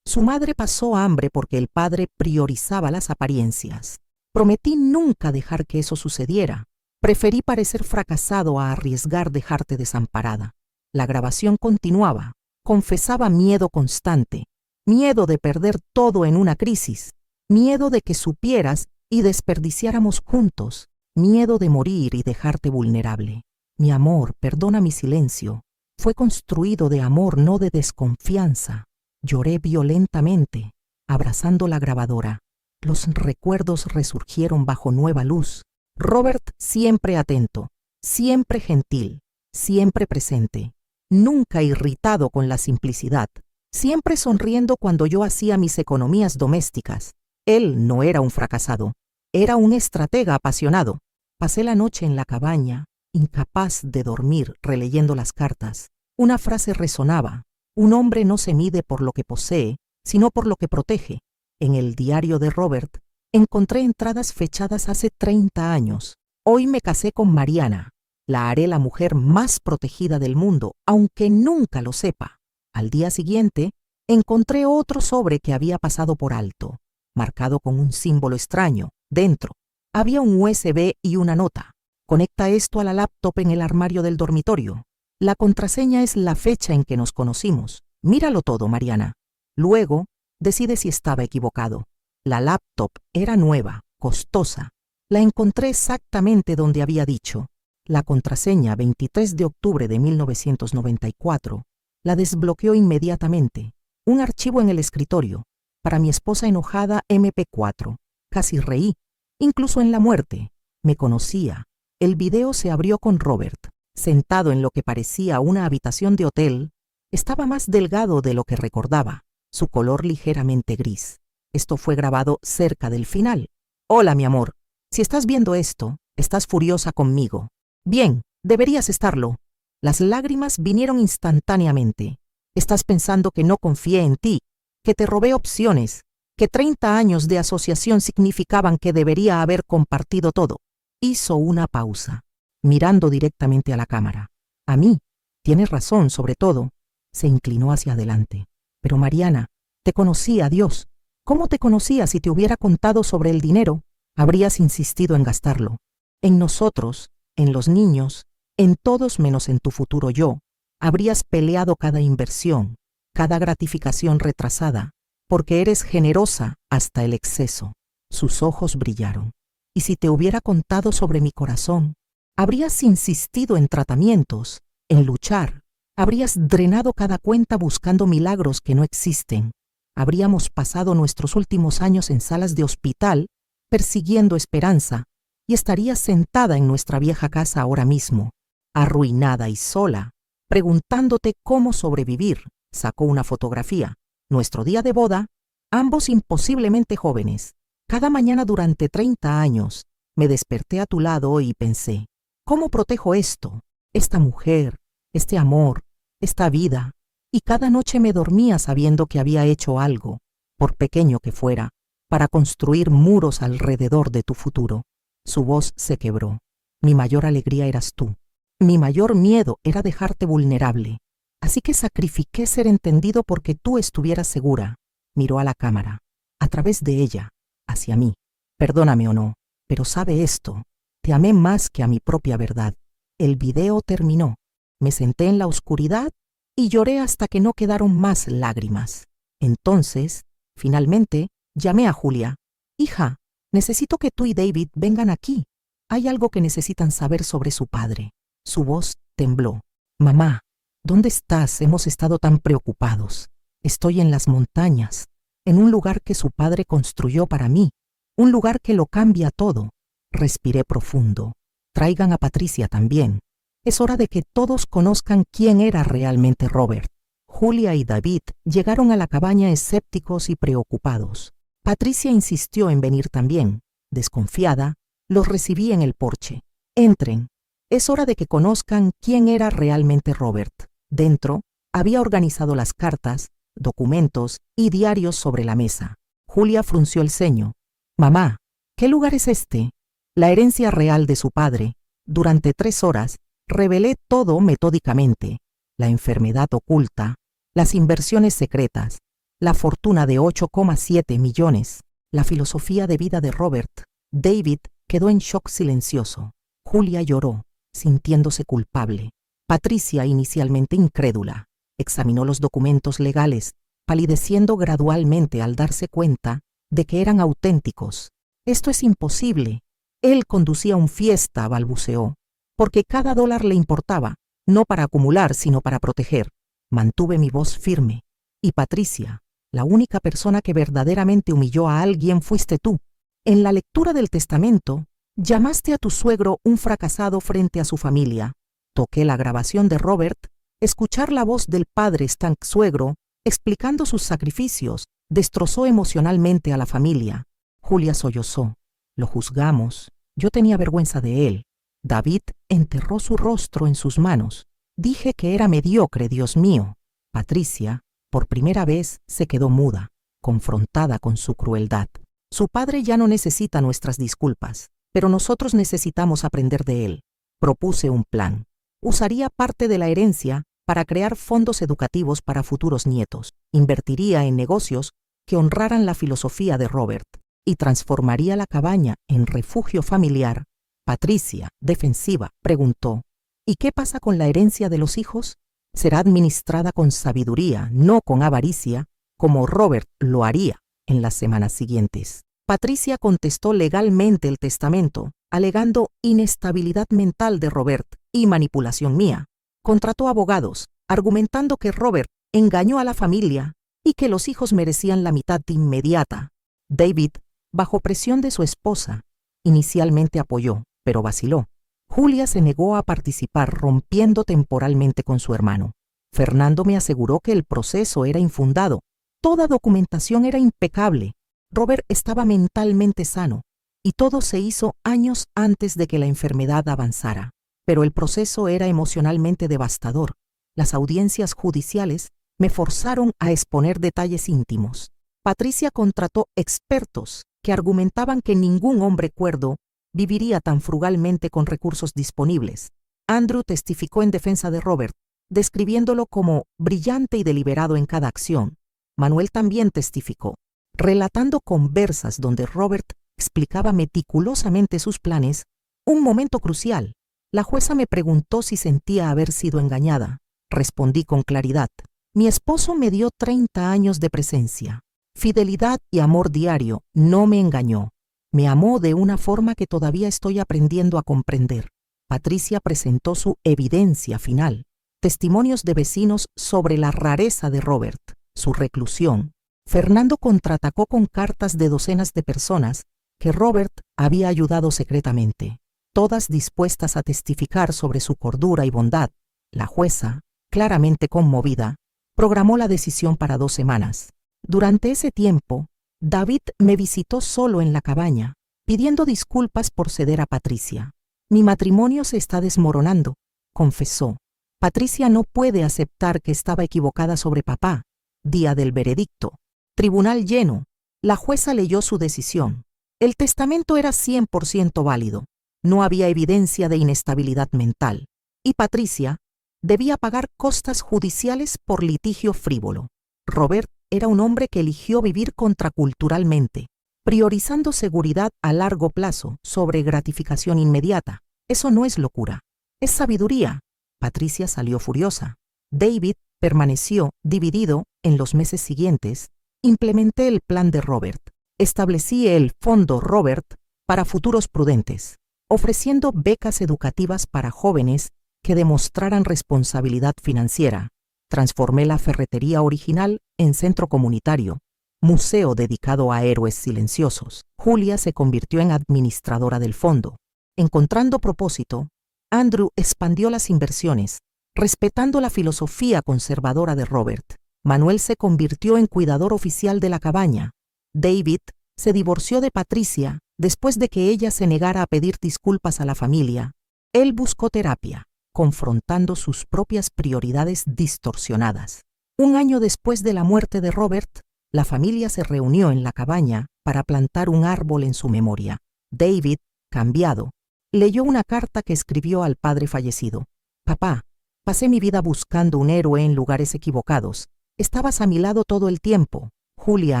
Su madre pasó hambre porque el padre priorizaba las apariencias. Prometí nunca dejar que eso sucediera. Preferí parecer fracasado a arriesgar dejarte desamparada. La grabación continuaba. Confesaba miedo constante, miedo de perder todo en una crisis, miedo de que supieras y desperdiciáramos juntos, miedo de morir y dejarte vulnerable. Mi amor, perdona mi silencio. Fue construido de amor, no de desconfianza. Lloré violentamente, abrazando la grabadora. Los recuerdos resurgieron bajo nueva luz. Robert siempre atento, siempre gentil, siempre presente, nunca irritado con la simplicidad, siempre sonriendo cuando yo hacía mis economías domésticas. Él no era un fracasado, era un estratega apasionado. Pasé la noche en la cabaña, incapaz de dormir, releyendo las cartas. Una frase resonaba: un hombre no se mide por lo que posee, sino por lo que protege. En el diario de Robert encontré entradas fechadas hace 30 años. Hoy me casé con Mariana. La haré la mujer más protegida del mundo, aunque nunca lo sepa. Al día siguiente, encontré otro sobre que había pasado por alto, marcado con un símbolo extraño. Dentro había un USB y una nota. Conecta esto a la laptop en el armario del dormitorio. La contraseña es la fecha en que nos conocimos. Míralo todo, Mariana. Luego, decide si estaba equivocado. La laptop era nueva, costosa. La encontré exactamente donde había dicho. La contraseña 23 de octubre de 1994 la desbloqueó inmediatamente. Un archivo en el escritorio. Para mi esposa enojada, MP4. Casi reí. Incluso en la muerte. Me conocía. El video se abrió con Robert, sentado en lo que parecía una habitación de hotel. Estaba más delgado de lo que recordaba, su color ligeramente gris. Esto fue grabado cerca del final. Hola, mi amor. Si estás viendo esto, estás furiosa conmigo. Bien, deberías estarlo. Las lágrimas vinieron instantáneamente. Estás pensando que no confié en ti, que te robé opciones, que 30 años de asociación significaban que debería haber compartido todo. Hizo una pausa, mirando directamente a la cámara. A mí, tienes razón, sobre todo. Se inclinó hacia adelante. Pero Mariana, te conocía, Dios. ¿Cómo te conocía? Si te hubiera contado sobre el dinero, habrías insistido en gastarlo. En nosotros, en los niños, en todos menos en tu futuro yo, habrías peleado cada inversión, cada gratificación retrasada, porque eres generosa hasta el exceso. Sus ojos brillaron. Y si te hubiera contado sobre mi corazón, habrías insistido en tratamientos, en luchar, habrías drenado cada cuenta buscando milagros que no existen. Habríamos pasado nuestros últimos años en salas de hospital persiguiendo esperanza y estarías sentada en nuestra vieja casa ahora mismo, arruinada y sola, preguntándote cómo sobrevivir. Sacó una fotografía. Nuestro día de boda, ambos imposiblemente jóvenes. Cada mañana durante 30 años me desperté a tu lado y pensé, ¿cómo protejo esto? Esta mujer, este amor, esta vida. Y cada noche me dormía sabiendo que había hecho algo, por pequeño que fuera, para construir muros alrededor de tu futuro. Su voz se quebró. Mi mayor alegría eras tú. Mi mayor miedo era dejarte vulnerable. Así que sacrifiqué ser entendido porque tú estuvieras segura. Miró a la cámara, a través de ella, hacia mí. Perdóname o no, pero sabe esto. Te amé más que a mi propia verdad. El video terminó. Me senté en la oscuridad y lloré hasta que no quedaron más lágrimas. Entonces, finalmente, llamé a Julia. Hija, necesito que tú y David vengan aquí. Hay algo que necesitan saber sobre su padre. Su voz tembló. Mamá, ¿dónde estás? Hemos estado tan preocupados. Estoy en las montañas, en un lugar que su padre construyó para mí, un lugar que lo cambia todo. Respiré profundo. Traigan a Patricia también. Es hora de que todos conozcan quién era realmente Robert. Julia y David llegaron a la cabaña escépticos y preocupados. Patricia insistió en venir también. Desconfiada, los recibí en el porche. Entren. Es hora de que conozcan quién era realmente Robert. Dentro, había organizado las cartas, documentos y diarios sobre la mesa. Julia frunció el ceño. Mamá, ¿qué lugar es este? La herencia real de su padre. Durante 3 horas, revelé todo metódicamente. La enfermedad oculta, las inversiones secretas, la fortuna de 8,7 millones, la filosofía de vida de Robert. David quedó en shock silencioso. Julia lloró, sintiéndose culpable. Patricia, inicialmente incrédula, examinó los documentos legales, palideciendo gradualmente al darse cuenta de que eran auténticos. Esto es imposible. Él conducía un fiesta, balbuceó, porque cada dólar le importaba, no para acumular, sino para proteger. Mantuve mi voz firme. Y Patricia, la única persona que verdaderamente humilló a alguien fuiste tú. En la lectura del testamento, llamaste a tu suegro un fracasado frente a su familia. Toqué la grabación de Robert. Escuchar la voz del padre Stank suegro, explicando sus sacrificios, destrozó emocionalmente a la familia. Julia sollozó. Lo juzgamos. Yo tenía vergüenza de él. David enterró su rostro en sus manos. Dije que era mediocre, Dios mío. Patricia, por primera vez, se quedó muda, confrontada con su crueldad. Su padre ya no necesita nuestras disculpas, pero nosotros necesitamos aprender de él. Propuse un plan. Usaría parte de la herencia para crear fondos educativos para futuros nietos. Invertiría en negocios que honraran la filosofía de Robert y transformaría la cabaña en refugio familiar. Patricia, defensiva, preguntó, ¿y qué pasa con la herencia de los hijos? Será administrada con sabiduría, no con avaricia, como Robert lo haría en las semanas siguientes. Patricia contestó legalmente el testamento, alegando inestabilidad mental de Robert y manipulación mía. Contrató abogados, argumentando que Robert engañó a la familia y que los hijos merecían la mitad inmediata. David, bajo presión de su esposa, inicialmente apoyó, pero vaciló. Julia se negó a participar, rompiendo temporalmente con su hermano. Fernando me aseguró que el proceso era infundado. Toda documentación era impecable. Robert estaba mentalmente sano, y todo se hizo años antes de que la enfermedad avanzara. Pero el proceso era emocionalmente devastador. Las audiencias judiciales me forzaron a exponer detalles íntimos. Patricia contrató expertos que argumentaban que ningún hombre cuerdo viviría tan frugalmente con recursos disponibles. Andrew testificó en defensa de Robert, describiéndolo como brillante y deliberado en cada acción. Manuel también testificó, relatando conversas donde Robert explicaba meticulosamente sus planes. Un momento crucial. La jueza me preguntó si sentía haber sido engañada. Respondí con claridad. Mi esposo me dio 30 años de presencia. Fidelidad y amor diario. No me engañó. Me amó de una forma que todavía estoy aprendiendo a comprender. Patricia presentó su evidencia final. Testimonios de vecinos sobre la rareza de Robert, su reclusión. Fernando contraatacó con cartas de docenas de personas que Robert había ayudado secretamente, todas dispuestas a testificar sobre su cordura y bondad. La jueza, claramente conmovida, programó la decisión para 2 semanas. Durante ese tiempo, David me visitó solo en la cabaña, pidiendo disculpas por ceder a Patricia. Mi matrimonio se está desmoronando, confesó. Patricia no puede aceptar que estaba equivocada sobre papá. Día del veredicto. Tribunal lleno. La jueza leyó su decisión. El testamento era 100% válido. No había evidencia de inestabilidad mental. Y Patricia debía pagar costas judiciales por litigio frívolo. Robert era un hombre que eligió vivir contraculturalmente, priorizando seguridad a largo plazo sobre gratificación inmediata. Eso no es locura, es sabiduría. Patricia salió furiosa. David permaneció dividido. En los meses siguientes, implementé el plan de Robert. Establecí el Fondo Robert para futuros prudentes, ofreciendo becas educativas para jóvenes que demostraran responsabilidad financiera. Transformé la ferretería original en centro comunitario, museo dedicado a héroes silenciosos. Julia se convirtió en administradora del fondo. Encontrando propósito, Andrew expandió las inversiones, respetando la filosofía conservadora de Robert. Manuel se convirtió en cuidador oficial de la cabaña. David se divorció de Patricia después de que ella se negara a pedir disculpas a la familia. Él buscó terapia, confrontando sus propias prioridades distorsionadas. Un año después de la muerte de Robert, la familia se reunió en la cabaña para plantar un árbol en su memoria. David, cambiado, leyó una carta que escribió al padre fallecido. «Papá, pasé mi vida buscando un héroe en lugares equivocados. Estabas a mi lado todo el tiempo». Julia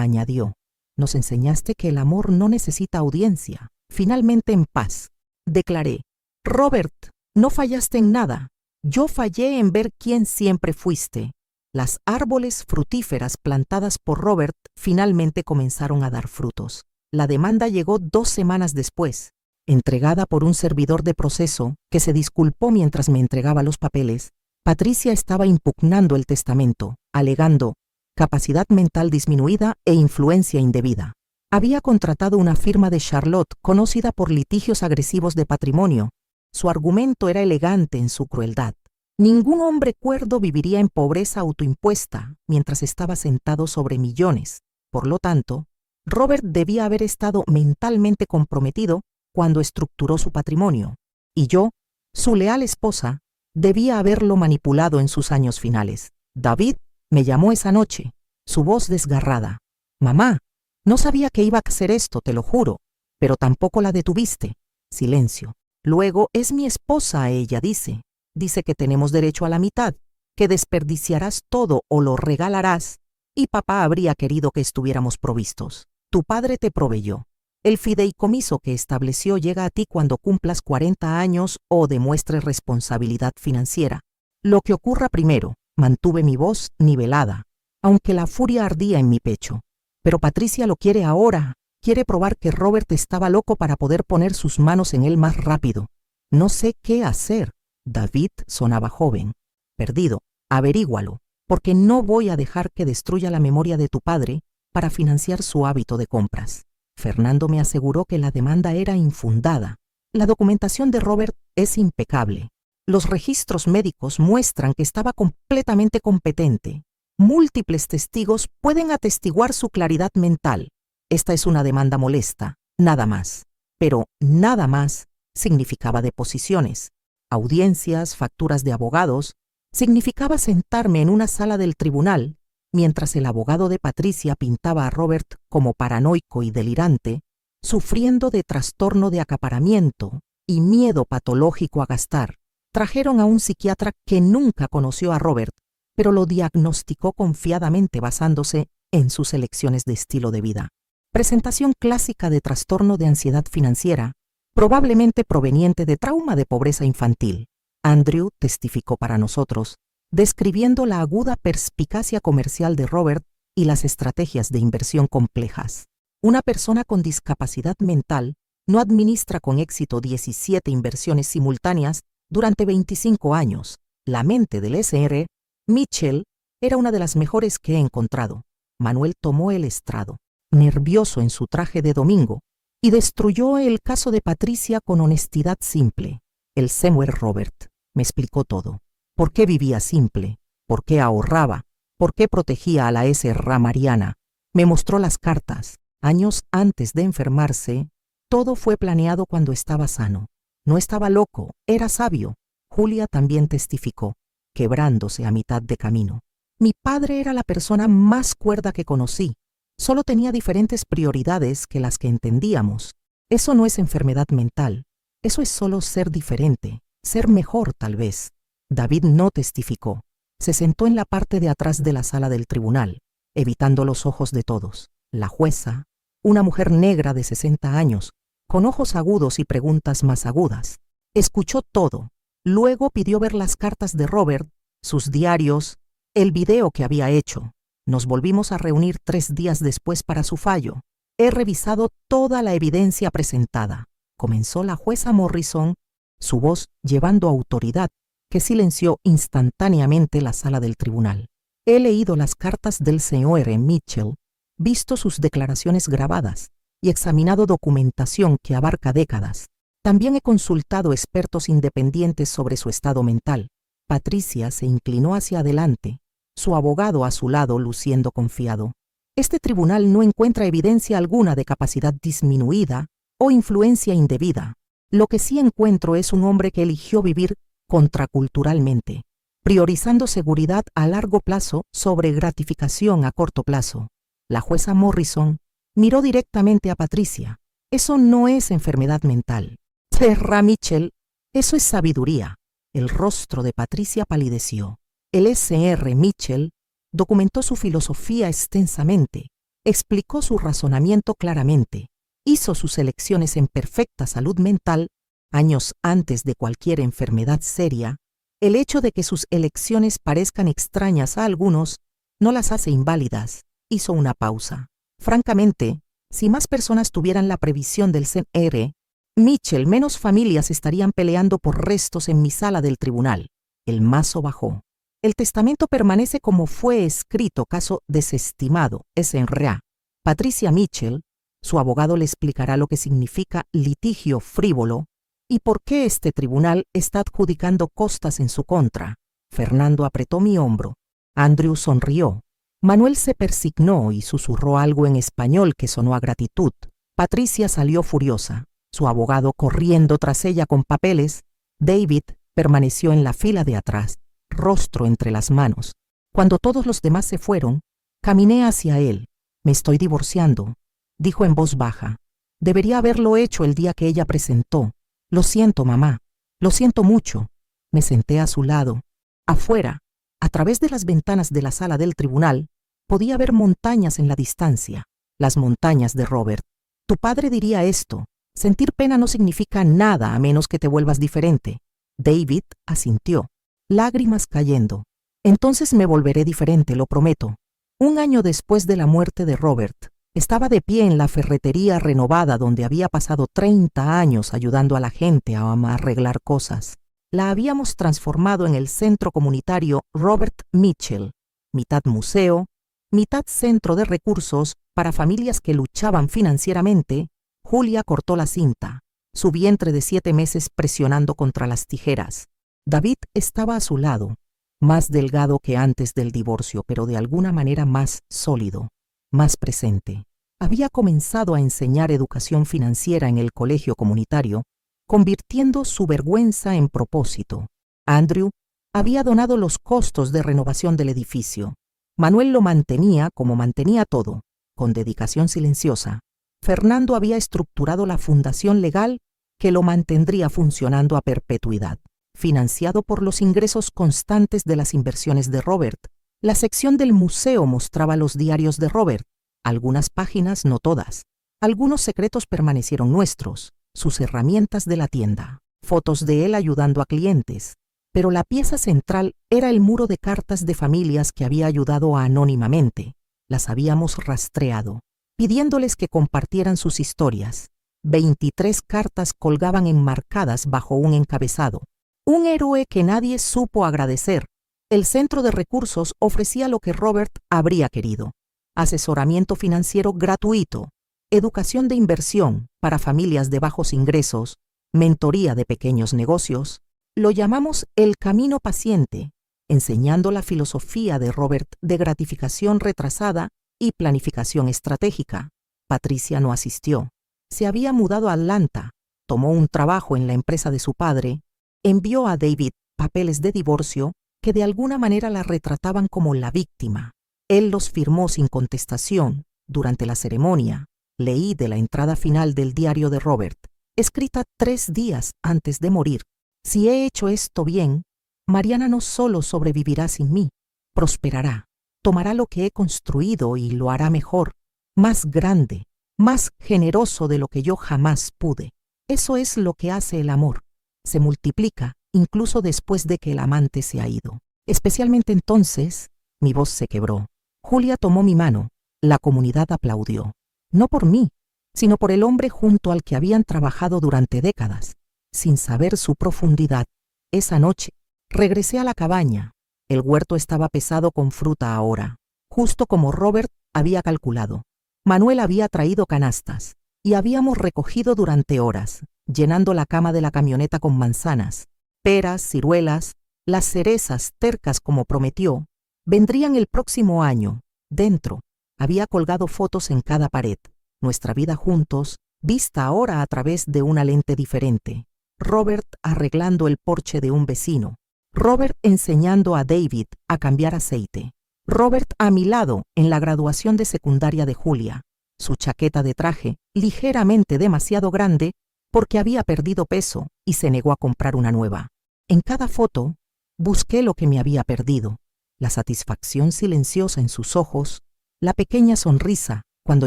añadió: «Nos enseñaste que el amor no necesita audiencia». Finalmente en paz, declaré: «Robert, no fallaste en nada. Yo fallé en ver quién siempre fuiste». Las árboles frutíferas plantadas por Robert finalmente comenzaron a dar frutos. La demanda llegó 2 semanas después, entregada por un servidor de proceso que se disculpó mientras me entregaba los papeles. Patricia estaba impugnando el testamento, alegando capacidad mental disminuida e influencia indebida. Había contratado una firma de Charlotte conocida por litigios agresivos de patrimonio. Su argumento era elegante en su crueldad. Ningún hombre cuerdo viviría en pobreza autoimpuesta mientras estaba sentado sobre millones. Por lo tanto, Robert debía haber estado mentalmente comprometido cuando estructuró su patrimonio, y yo, su leal esposa, debía haberlo manipulado en sus años finales. David me llamó esa noche, su voz desgarrada. «Mamá, no sabía que iba a hacer esto, te lo juro, pero tampoco la detuviste». Silencio. «Luego es mi esposa, ella dice. Dice que tenemos derecho a la mitad, que desperdiciarás todo o lo regalarás, y papá habría querido que estuviéramos provistos. Tu padre te proveyó. El fideicomiso que estableció llega a ti cuando cumplas 40 años o demuestres responsabilidad financiera. Lo que ocurra primero». Mantuve mi voz nivelada, aunque la furia ardía en mi pecho. «Pero Patricia lo quiere ahora. Quiere probar que Robert estaba loco para poder poner sus manos en él más rápido. No sé qué hacer». David sonaba joven. «Perdido. Averígualo, porque no voy a dejar que destruya la memoria de tu padre para financiar su hábito de compras». Fernando me aseguró que la demanda era infundada. La documentación de Robert es impecable. Los registros médicos muestran que estaba completamente competente. Múltiples testigos pueden atestiguar su claridad mental. Esta es una demanda molesta, nada más. Pero nada más significaba deposiciones, audiencias, facturas de abogados. Significaba sentarme en una sala del tribunal mientras el abogado de Patricia pintaba a Robert como paranoico y delirante, sufriendo de trastorno de acaparamiento y miedo patológico a gastar. Trajeron a un psiquiatra que nunca conoció a Robert, pero lo diagnosticó confiadamente basándose en sus elecciones de estilo de vida. Presentación clásica de trastorno de ansiedad financiera, probablemente proveniente de trauma de pobreza infantil. Andrew testificó para nosotros, describiendo la aguda perspicacia comercial de Robert y las estrategias de inversión complejas. Una persona con discapacidad mental no administra con éxito 17 inversiones simultáneas durante 25 años. La mente del Sr. Mitchell era una de las mejores que he encontrado. Manuel tomó el estrado, nervioso en su traje de domingo, y destruyó el caso de Patricia con honestidad simple. El Sr. Robert me explicó todo. ¿Por qué vivía simple? ¿Por qué ahorraba? ¿Por qué protegía a la Sra. Mariana? Me mostró las cartas. Años antes de enfermarse, todo fue planeado cuando estaba sano. No estaba loco, era sabio. Julia también testificó, quebrándose a mitad de camino. Mi padre era la persona más cuerda que conocí. Solo tenía diferentes prioridades que las que entendíamos. Eso no es enfermedad mental. Eso es solo ser diferente, ser mejor tal vez. David no testificó. Se sentó en la parte de atrás de la sala del tribunal, evitando los ojos de todos. La jueza, una mujer negra de 60 años, con ojos agudos y preguntas más agudas, escuchó todo. Luego pidió ver las cartas de Robert, sus diarios, el video que había hecho. Nos volvimos a reunir 3 días después para su fallo. He revisado toda la evidencia presentada, comenzó la jueza Morrison, su voz llevando autoridad, que silenció instantáneamente la sala del tribunal. He leído las cartas del Sr. Mitchell, visto sus declaraciones grabadas y examinado documentación que abarca décadas. También he consultado expertos independientes sobre su estado mental. Patricia se inclinó hacia adelante, su abogado a su lado luciendo confiado. Este tribunal no encuentra evidencia alguna de capacidad disminuida o influencia indebida. Lo que sí encuentro es un hombre que eligió vivir contraculturalmente, priorizando seguridad a largo plazo sobre gratificación a corto plazo. La jueza Morrison miró directamente a Patricia. Eso no es enfermedad mental. Terra Mitchell, eso es sabiduría. El rostro de Patricia palideció. El S.R. Mitchell documentó su filosofía extensamente, explicó su razonamiento claramente, hizo sus elecciones en perfecta salud mental, años antes de cualquier enfermedad seria. El hecho de que sus elecciones parezcan extrañas a algunos no las hace inválidas. Hizo una pausa. Francamente, si más personas tuvieran la previsión del C.R. Mitchell, menos familias estarían peleando por restos en mi sala del tribunal. El mazo bajó. El testamento permanece como fue escrito, caso desestimado, S.R.A. Patricia Mitchell, su abogado le explicará lo que significa litigio frívolo y por qué este tribunal está adjudicando costas en su contra. Fernando apretó mi hombro. Andrew sonrió. Manuel se persignó y susurró algo en español que sonó a gratitud. Patricia salió furiosa. Su abogado corriendo tras ella con papeles. David permaneció en la fila de atrás, rostro entre las manos. Cuando todos los demás se fueron, caminé hacia él. Me estoy divorciando, dijo en voz baja. Debería haberlo hecho el día que ella presentó. Lo siento, mamá. Lo siento mucho. Me senté a su lado. Afuera, a través de las ventanas de la sala del tribunal, podía ver montañas en la distancia. Las montañas de Robert. Tu padre diría esto. Sentir pena no significa nada a menos que te vuelvas diferente. David asintió, lágrimas cayendo. Entonces me volveré diferente, lo prometo. Un año después de la muerte de Robert, estaba de pie en la ferretería renovada donde había pasado 30 años ayudando a la gente a arreglar cosas. La habíamos transformado en el centro comunitario Robert Mitchell, mitad museo, mitad centro de recursos para familias que luchaban financieramente. Julia cortó la cinta, su vientre de 7 meses presionando contra las tijeras. David estaba a su lado, más delgado que antes del divorcio, pero de alguna manera más sólido, más presente. Había comenzado a enseñar educación financiera en el colegio comunitario, convirtiendo su vergüenza en propósito. Andrew había donado los costos de renovación del edificio. Manuel lo mantenía como mantenía todo, con dedicación silenciosa. Fernando había estructurado la fundación legal que lo mantendría funcionando a perpetuidad. Financiado por los ingresos constantes de las inversiones de Robert, la sección del museo mostraba los diarios de Robert, algunas páginas, no todas. Algunos secretos permanecieron nuestros, sus herramientas de la tienda, fotos de él ayudando a clientes. Pero la pieza central era el muro de cartas de familias que había ayudado anónimamente. Las habíamos rastreado, pidiéndoles que compartieran sus historias. 23 cartas colgaban enmarcadas bajo un encabezado. Un héroe que nadie supo agradecer. El centro de recursos ofrecía lo que Robert habría querido: asesoramiento financiero gratuito, educación de inversión para familias de bajos ingresos, mentoría de pequeños negocios. Lo llamamos el camino paciente, enseñando la filosofía de Robert de gratificación retrasada y planificación estratégica. Patricia no asistió. Se había mudado a Atlanta, tomó un trabajo en la empresa de su padre, envió a David papeles de divorcio que de alguna manera la retrataban como la víctima. Él los firmó sin contestación. Durante la ceremonia, leí de la entrada final del diario de Robert, escrita 3 días antes de morir: si he hecho esto bien, Mariana no solo sobrevivirá sin mí, prosperará. Tomará lo que he construido y lo hará mejor, más grande, más generoso de lo que yo jamás pude. Eso es lo que hace el amor. Se multiplica incluso después de que el amante se ha ido. Especialmente entonces, mi voz se quebró. Julia tomó mi mano. La comunidad aplaudió. No por mí, sino por el hombre junto al que habían trabajado durante décadas, sin saber su profundidad. Esa noche, regresé a la cabaña. El huerto estaba pesado con fruta ahora, justo como Robert había calculado. Manuel había traído canastas y habíamos recogido durante horas. llenando la cama de la camioneta con manzanas, peras, ciruelas, las cerezas tercas como prometió, vendrían el próximo año. Dentro, había colgado fotos en cada pared, nuestra vida juntos, vista ahora a través de una lente diferente. Robert arreglando el porche de un vecino, Robert enseñando a David a cambiar aceite, Robert a mi lado en la graduación de secundaria de Julia, su chaqueta de traje ligeramente demasiado grande porque había perdido peso y se negó a comprar una nueva. En cada foto, busqué lo que me había perdido, la satisfacción silenciosa en sus ojos, la pequeña sonrisa cuando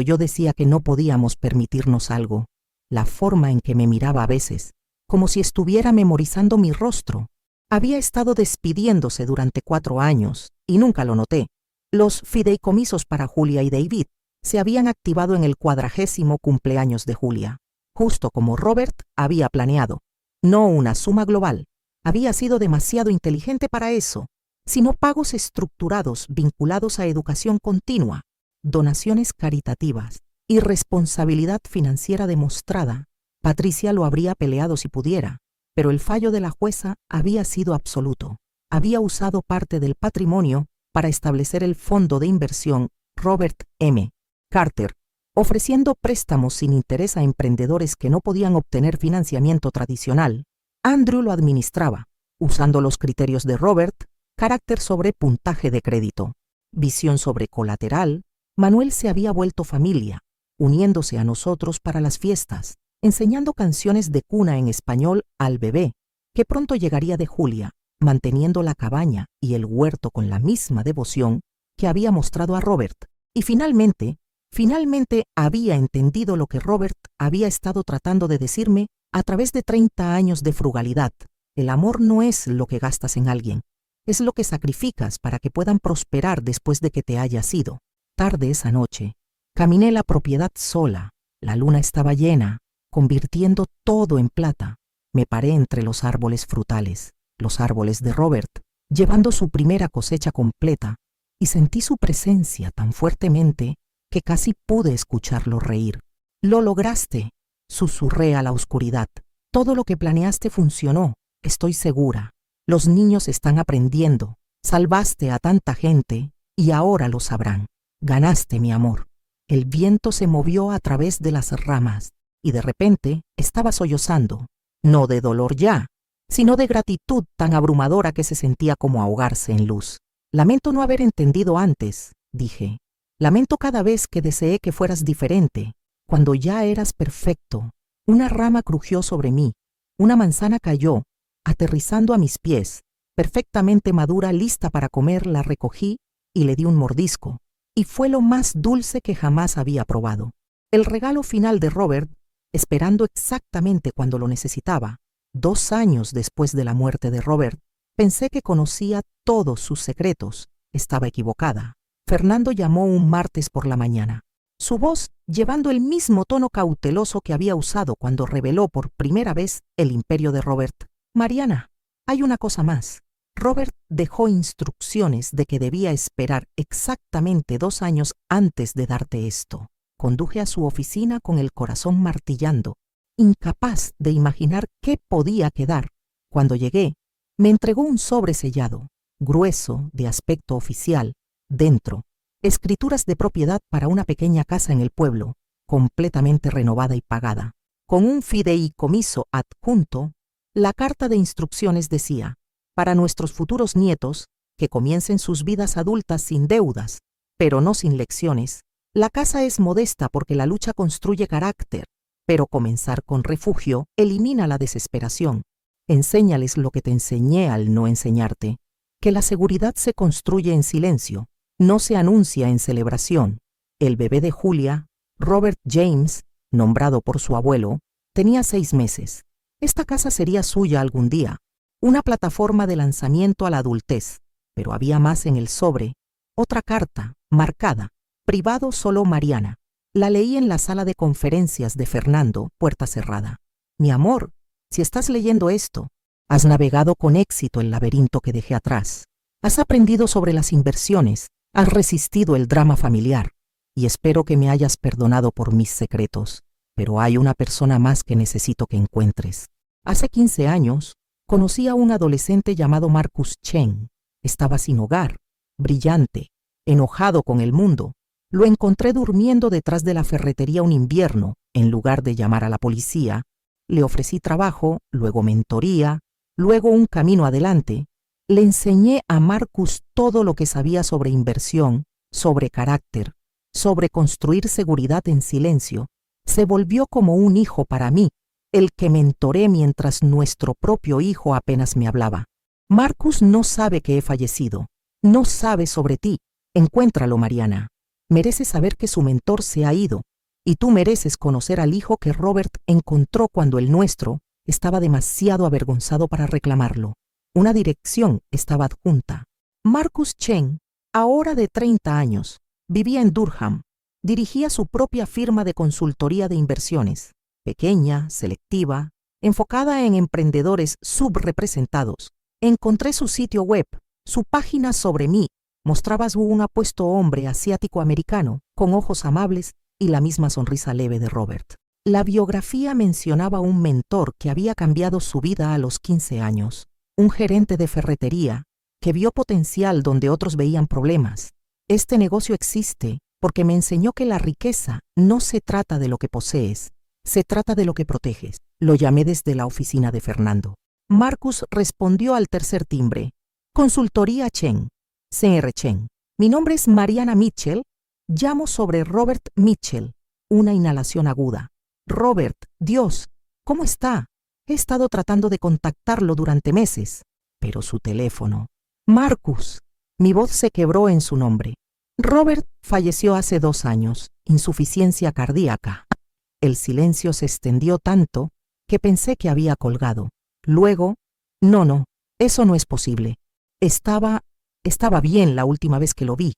yo decía que no podíamos permitirnos algo, la forma en que me miraba a veces, como si estuviera memorizando mi rostro. Había estado despidiéndose durante 4 años y nunca lo noté. Los fideicomisos para Julia y David se habían activado en el 40º cumpleaños de Julia, justo como Robert había planeado. No una suma global. Había sido demasiado inteligente para eso, sino pagos estructurados vinculados a educación continua, donaciones caritativas y responsabilidad financiera demostrada. Patricia lo habría peleado si pudiera, pero el fallo de la jueza había sido absoluto. Había usado parte del patrimonio para establecer el fondo de inversión Robert M. Carter, ofreciendo préstamos sin interés a emprendedores que no podían obtener financiamiento tradicional. Andrew lo administraba, usando los criterios de Robert, carácter sobre puntaje de crédito, visión sobre colateral. Manuel se había vuelto familia, uniéndose a nosotros para las fiestas, enseñando canciones de cuna en español al bebé, que pronto llegaría de Julia, manteniendo la cabaña y el huerto con la misma devoción que había mostrado a Robert. Y finalmente había entendido lo que Robert había estado tratando de decirme a través de 30 años de frugalidad. El amor no es lo que gastas en alguien, es lo que sacrificas para que puedan prosperar después de que te hayas ido. Tarde esa noche, caminé la propiedad sola. La luna estaba llena, convirtiendo todo en plata. Me paré entre los árboles frutales, los árboles de Robert, llevando su primera cosecha completa, y sentí su presencia tan fuertemente que casi pude escucharlo reír. «Lo lograste», susurré a la oscuridad. «Todo lo que planeaste funcionó, estoy segura. Los niños están aprendiendo. Salvaste a tanta gente y ahora lo sabrán. Ganaste, mi amor». El viento se movió a través de las ramas y de repente estaba sollozando, no de dolor ya, sino de gratitud tan abrumadora que se sentía como ahogarse en luz. «Lamento no haber entendido antes», dije. «Lamento cada vez que deseé que fueras diferente, cuando ya eras perfecto». Una rama crujió sobre mí, una manzana cayó, aterrizando a mis pies, perfectamente madura, lista para comer. La recogí y le di un mordisco, y fue lo más dulce que jamás había probado. El regalo final de Robert, esperando exactamente cuando lo necesitaba. 2 años después de la muerte de Robert, pensé que conocía todos sus secretos. Estaba equivocada. Fernando llamó un martes por la mañana, su voz llevando el mismo tono cauteloso que había usado cuando reveló por primera vez el imperio de Robert. «Mariana, hay una cosa más. Robert dejó instrucciones de que debía esperar exactamente 2 años antes de darte esto». Conduje a su oficina con el corazón martillando, incapaz de imaginar qué podía quedar. Cuando llegué, me entregó un sobre sellado, grueso, de aspecto oficial. Dentro, escrituras de propiedad para una pequeña casa en el pueblo, completamente renovada y pagada. Con un fideicomiso adjunto, la carta de instrucciones decía: «Para nuestros futuros nietos, que comiencen sus vidas adultas sin deudas, pero no sin lecciones. La casa es modesta porque la lucha construye carácter, pero comenzar con refugio elimina la desesperación. Enséñales lo que te enseñé al no enseñarte, que la seguridad se construye en silencio, no se anuncia en celebración». El bebé de Julia, Robert James, nombrado por su abuelo, tenía 6 meses. Esta casa sería suya algún día, una plataforma de lanzamiento a la adultez, pero había más en el sobre, otra carta, marcada: «Privado solo Mariana». La leí en la sala de conferencias de Fernando, puerta cerrada. «Mi amor, si estás leyendo esto, has navegado con éxito el laberinto que dejé atrás. Has aprendido sobre las inversiones, has resistido el drama familiar, y espero que me hayas perdonado por mis secretos. Pero hay una persona más que necesito que encuentres. Hace 15 años, conocí a un adolescente llamado Marcus Chen. Estaba sin hogar, brillante, enojado con el mundo. Lo encontré durmiendo detrás de la ferretería un invierno. En lugar de llamar a la policía, le ofrecí trabajo, luego mentoría, luego un camino adelante. Le enseñé a Marcus todo lo que sabía sobre inversión, sobre carácter, sobre construir seguridad en silencio. Se volvió como un hijo para mí, el que mentoré mientras nuestro propio hijo apenas me hablaba. Marcus no sabe que he fallecido, no sabe sobre ti. Encuéntralo, Mariana. Merece saber que su mentor se ha ido, y tú mereces conocer al hijo que Robert encontró cuando el nuestro estaba demasiado avergonzado para reclamarlo. Una dirección estaba adjunta. Marcus Chen, ahora de 30 años, vivía en Durham. Dirigía su propia firma de consultoría de inversiones, pequeña, selectiva, enfocada en emprendedores subrepresentados. Encontré su sitio web, su página sobre mí. Mostraba un apuesto hombre asiático-americano, con ojos amables y la misma sonrisa leve de Robert. La biografía mencionaba un mentor que había cambiado su vida a los 15 años, un gerente de ferretería que vio potencial donde otros veían problemas. Este negocio existe porque me enseñó que la riqueza no se trata de lo que posees, se trata de lo que proteges. Lo llamé desde la oficina de Fernando. Marcus respondió al tercer timbre. Consultoría Chen. Sr. Chen. Mi nombre es Mariana Mitchell. Llamo sobre Robert Mitchell. Una inhalación aguda. Robert, Dios, ¿cómo está? He estado tratando de contactarlo durante meses. Pero su teléfono. Marcus. Mi voz se quebró en su nombre. Robert falleció hace 2 años. Insuficiencia cardíaca. El silencio se extendió tanto que pensé que había colgado. Luego, no, eso no es posible. Estaba bien la última vez que lo vi.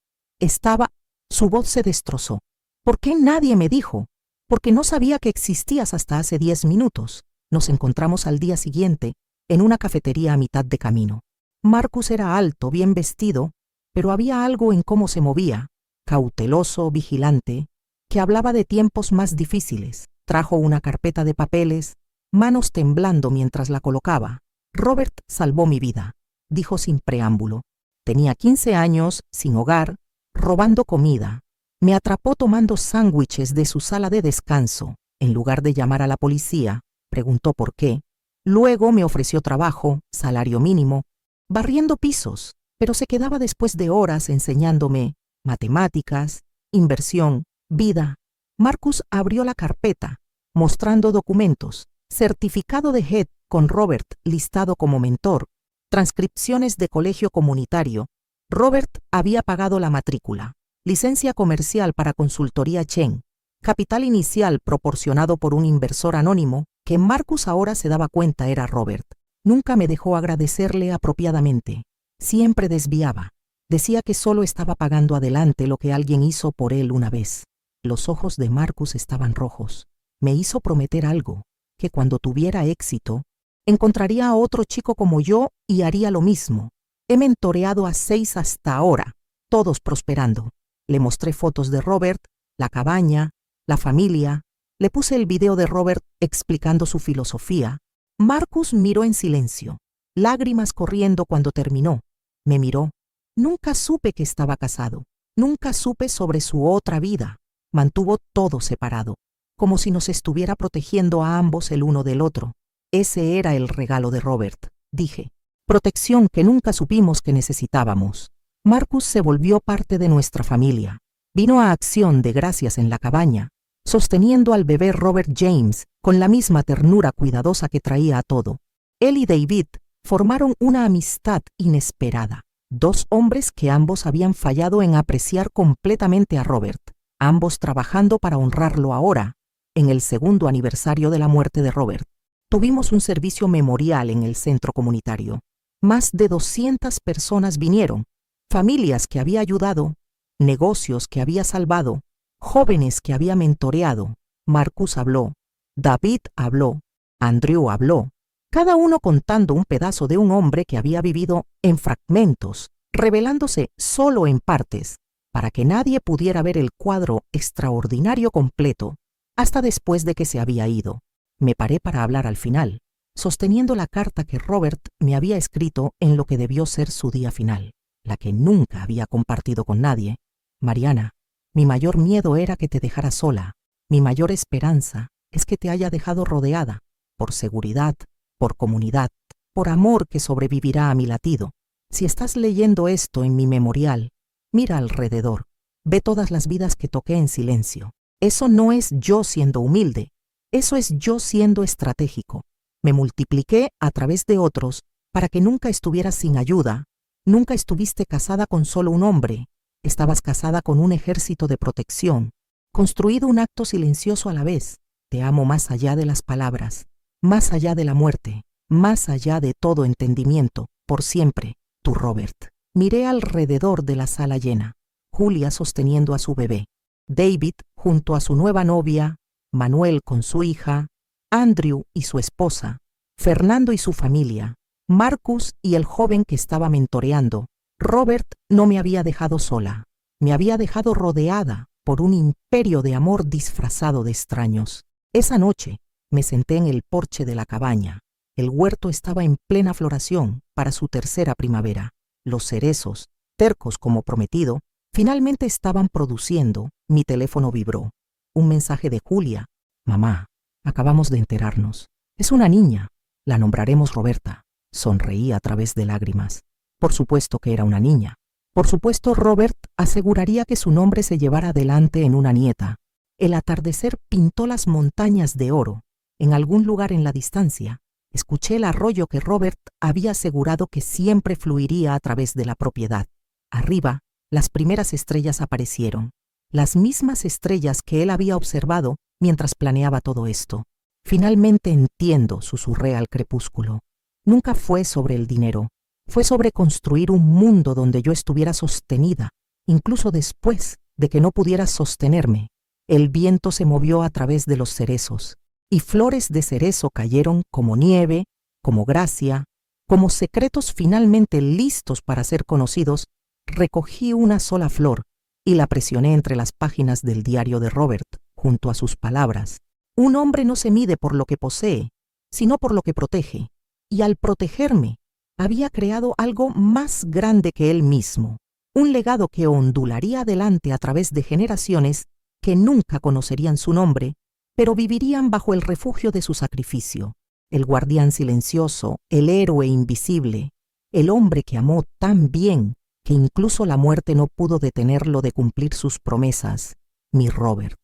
Su voz se destrozó. ¿Por qué nadie me dijo? Porque no sabía que existías hasta hace 10 minutos. Nos encontramos al día siguiente en una cafetería a mitad de camino. Marcus era alto, bien vestido, pero había algo en cómo se movía, cauteloso, vigilante, que hablaba de tiempos más difíciles. Trajo una carpeta de papeles, manos temblando mientras la colocaba. Robert salvó mi vida, dijo sin preámbulo. Tenía 15 años, sin hogar, robando comida. Me atrapó tomando sándwiches de su sala de descanso. En lugar de llamar a la policía, preguntó por qué. Luego me ofreció trabajo, salario mínimo, barriendo pisos, pero se quedaba después de horas enseñándome matemáticas, inversión, vida. Marcus abrió la carpeta, mostrando documentos, certificado de Head con Robert listado como mentor, transcripciones de colegio comunitario. Robert había pagado la matrícula, licencia comercial para consultoría Chen, capital inicial proporcionado por un inversor anónimo que Marcus ahora se daba cuenta era Robert. Nunca me dejó agradecerle apropiadamente. Siempre desviaba. Decía que solo estaba pagando adelante lo que alguien hizo por él una vez. Los ojos de Marcus estaban rojos. Me hizo prometer algo, que cuando tuviera éxito, encontraría a otro chico como yo y haría lo mismo. He mentoreado a 6 hasta ahora, todos prosperando. Le mostré fotos de Robert, la cabaña, la familia. Le puse el video de Robert explicando su filosofía. Marcus miró en silencio, lágrimas corriendo cuando terminó. Me miró. Nunca supe que estaba casado. Nunca supe sobre su otra vida. Mantuvo todo separado, como si nos estuviera protegiendo a ambos el uno del otro. Ese era el regalo de Robert, dije. Protección que nunca supimos que necesitábamos. Marcus se volvió parte de nuestra familia. Vino a acción de gracias en la cabaña, sosteniendo al bebé Robert James con la misma ternura cuidadosa que traía a todo. Él y David formaron una amistad inesperada. 2 hombres que ambos habían fallado en apreciar completamente a Robert, ambos trabajando para honrarlo ahora, en el 2º aniversario de la muerte de Robert. Tuvimos un servicio memorial en el centro comunitario. Más de 200 personas vinieron, familias que había ayudado, negocios que había salvado, jóvenes que había mentoreado. Marcus habló, David habló, Andrew habló, cada uno contando un pedazo de un hombre que había vivido en fragmentos, revelándose solo en partes, para que nadie pudiera ver el cuadro extraordinario completo. hasta después de que se había ido. Me paré para hablar al final, sosteniendo la carta que Robert me había escrito en lo que debió ser su día final, la que nunca había compartido con nadie. Mariana, mi mayor miedo era que te dejara sola. Mi mayor esperanza es que te haya dejado rodeada, por seguridad, por comunidad, por amor que sobrevivirá a mi latido. Si estás leyendo esto en mi memorial, mira alrededor, ve todas las vidas que toqué en silencio. Eso no es yo siendo humilde, eso es yo siendo estratégico. Me multipliqué a través de otros para que nunca estuvieras sin ayuda. Nunca estuviste casada con solo un hombre, estabas casada con un ejército de protección, construido un acto silencioso a la vez. Te amo más allá de las palabras, más allá de la muerte, más allá de todo entendimiento, por siempre, tu Robert. Miré alrededor de la sala llena, Julia sosteniendo a su bebé, David junto a su nueva novia, Manuel con su hija, Andrew y su esposa, Fernando y su familia, Marcus y el joven que estaba mentoreando. Robert no me había dejado sola, me había dejado rodeada por un imperio de amor disfrazado de extraños. Esa noche me senté en el porche de la cabaña. El huerto estaba en plena floración para su tercera primavera. Los cerezos, tercos como prometido, finalmente estaban produciendo. Mi teléfono vibró. Un mensaje de Julia. Mamá, acabamos de enterarnos. Es una niña. La nombraremos Roberta. Sonreí a través de lágrimas. Por supuesto que era una niña. Por supuesto, Robert aseguraría que su nombre se llevara adelante en una nieta. El atardecer pintó las montañas de oro. En algún lugar en la distancia, escuché el arroyo que Robert había asegurado que siempre fluiría a través de la propiedad. Arriba, las primeras estrellas aparecieron, las mismas estrellas que él había observado mientras planeaba todo esto. Finalmente entiendo, susurré al crepúsculo. Nunca fue sobre el dinero, fue sobre construir un mundo donde yo estuviera sostenida, incluso después de que no pudiera sostenerme. El viento se movió a través de los cerezos, y flores de cerezo cayeron como nieve, como gracia, como secretos finalmente listos para ser conocidos. Recogí una sola flor y la presioné entre las páginas del diario de Robert, junto a sus palabras. Un hombre no se mide por lo que posee, sino por lo que protege, y al protegerme, había creado algo más grande que él mismo, un legado que ondularía adelante a través de generaciones que nunca conocerían su nombre, pero vivirían bajo el refugio de su sacrificio. El guardián silencioso, el héroe invisible, el hombre que amó tan bien que incluso la muerte no pudo detenerlo de cumplir sus promesas, mi Robert.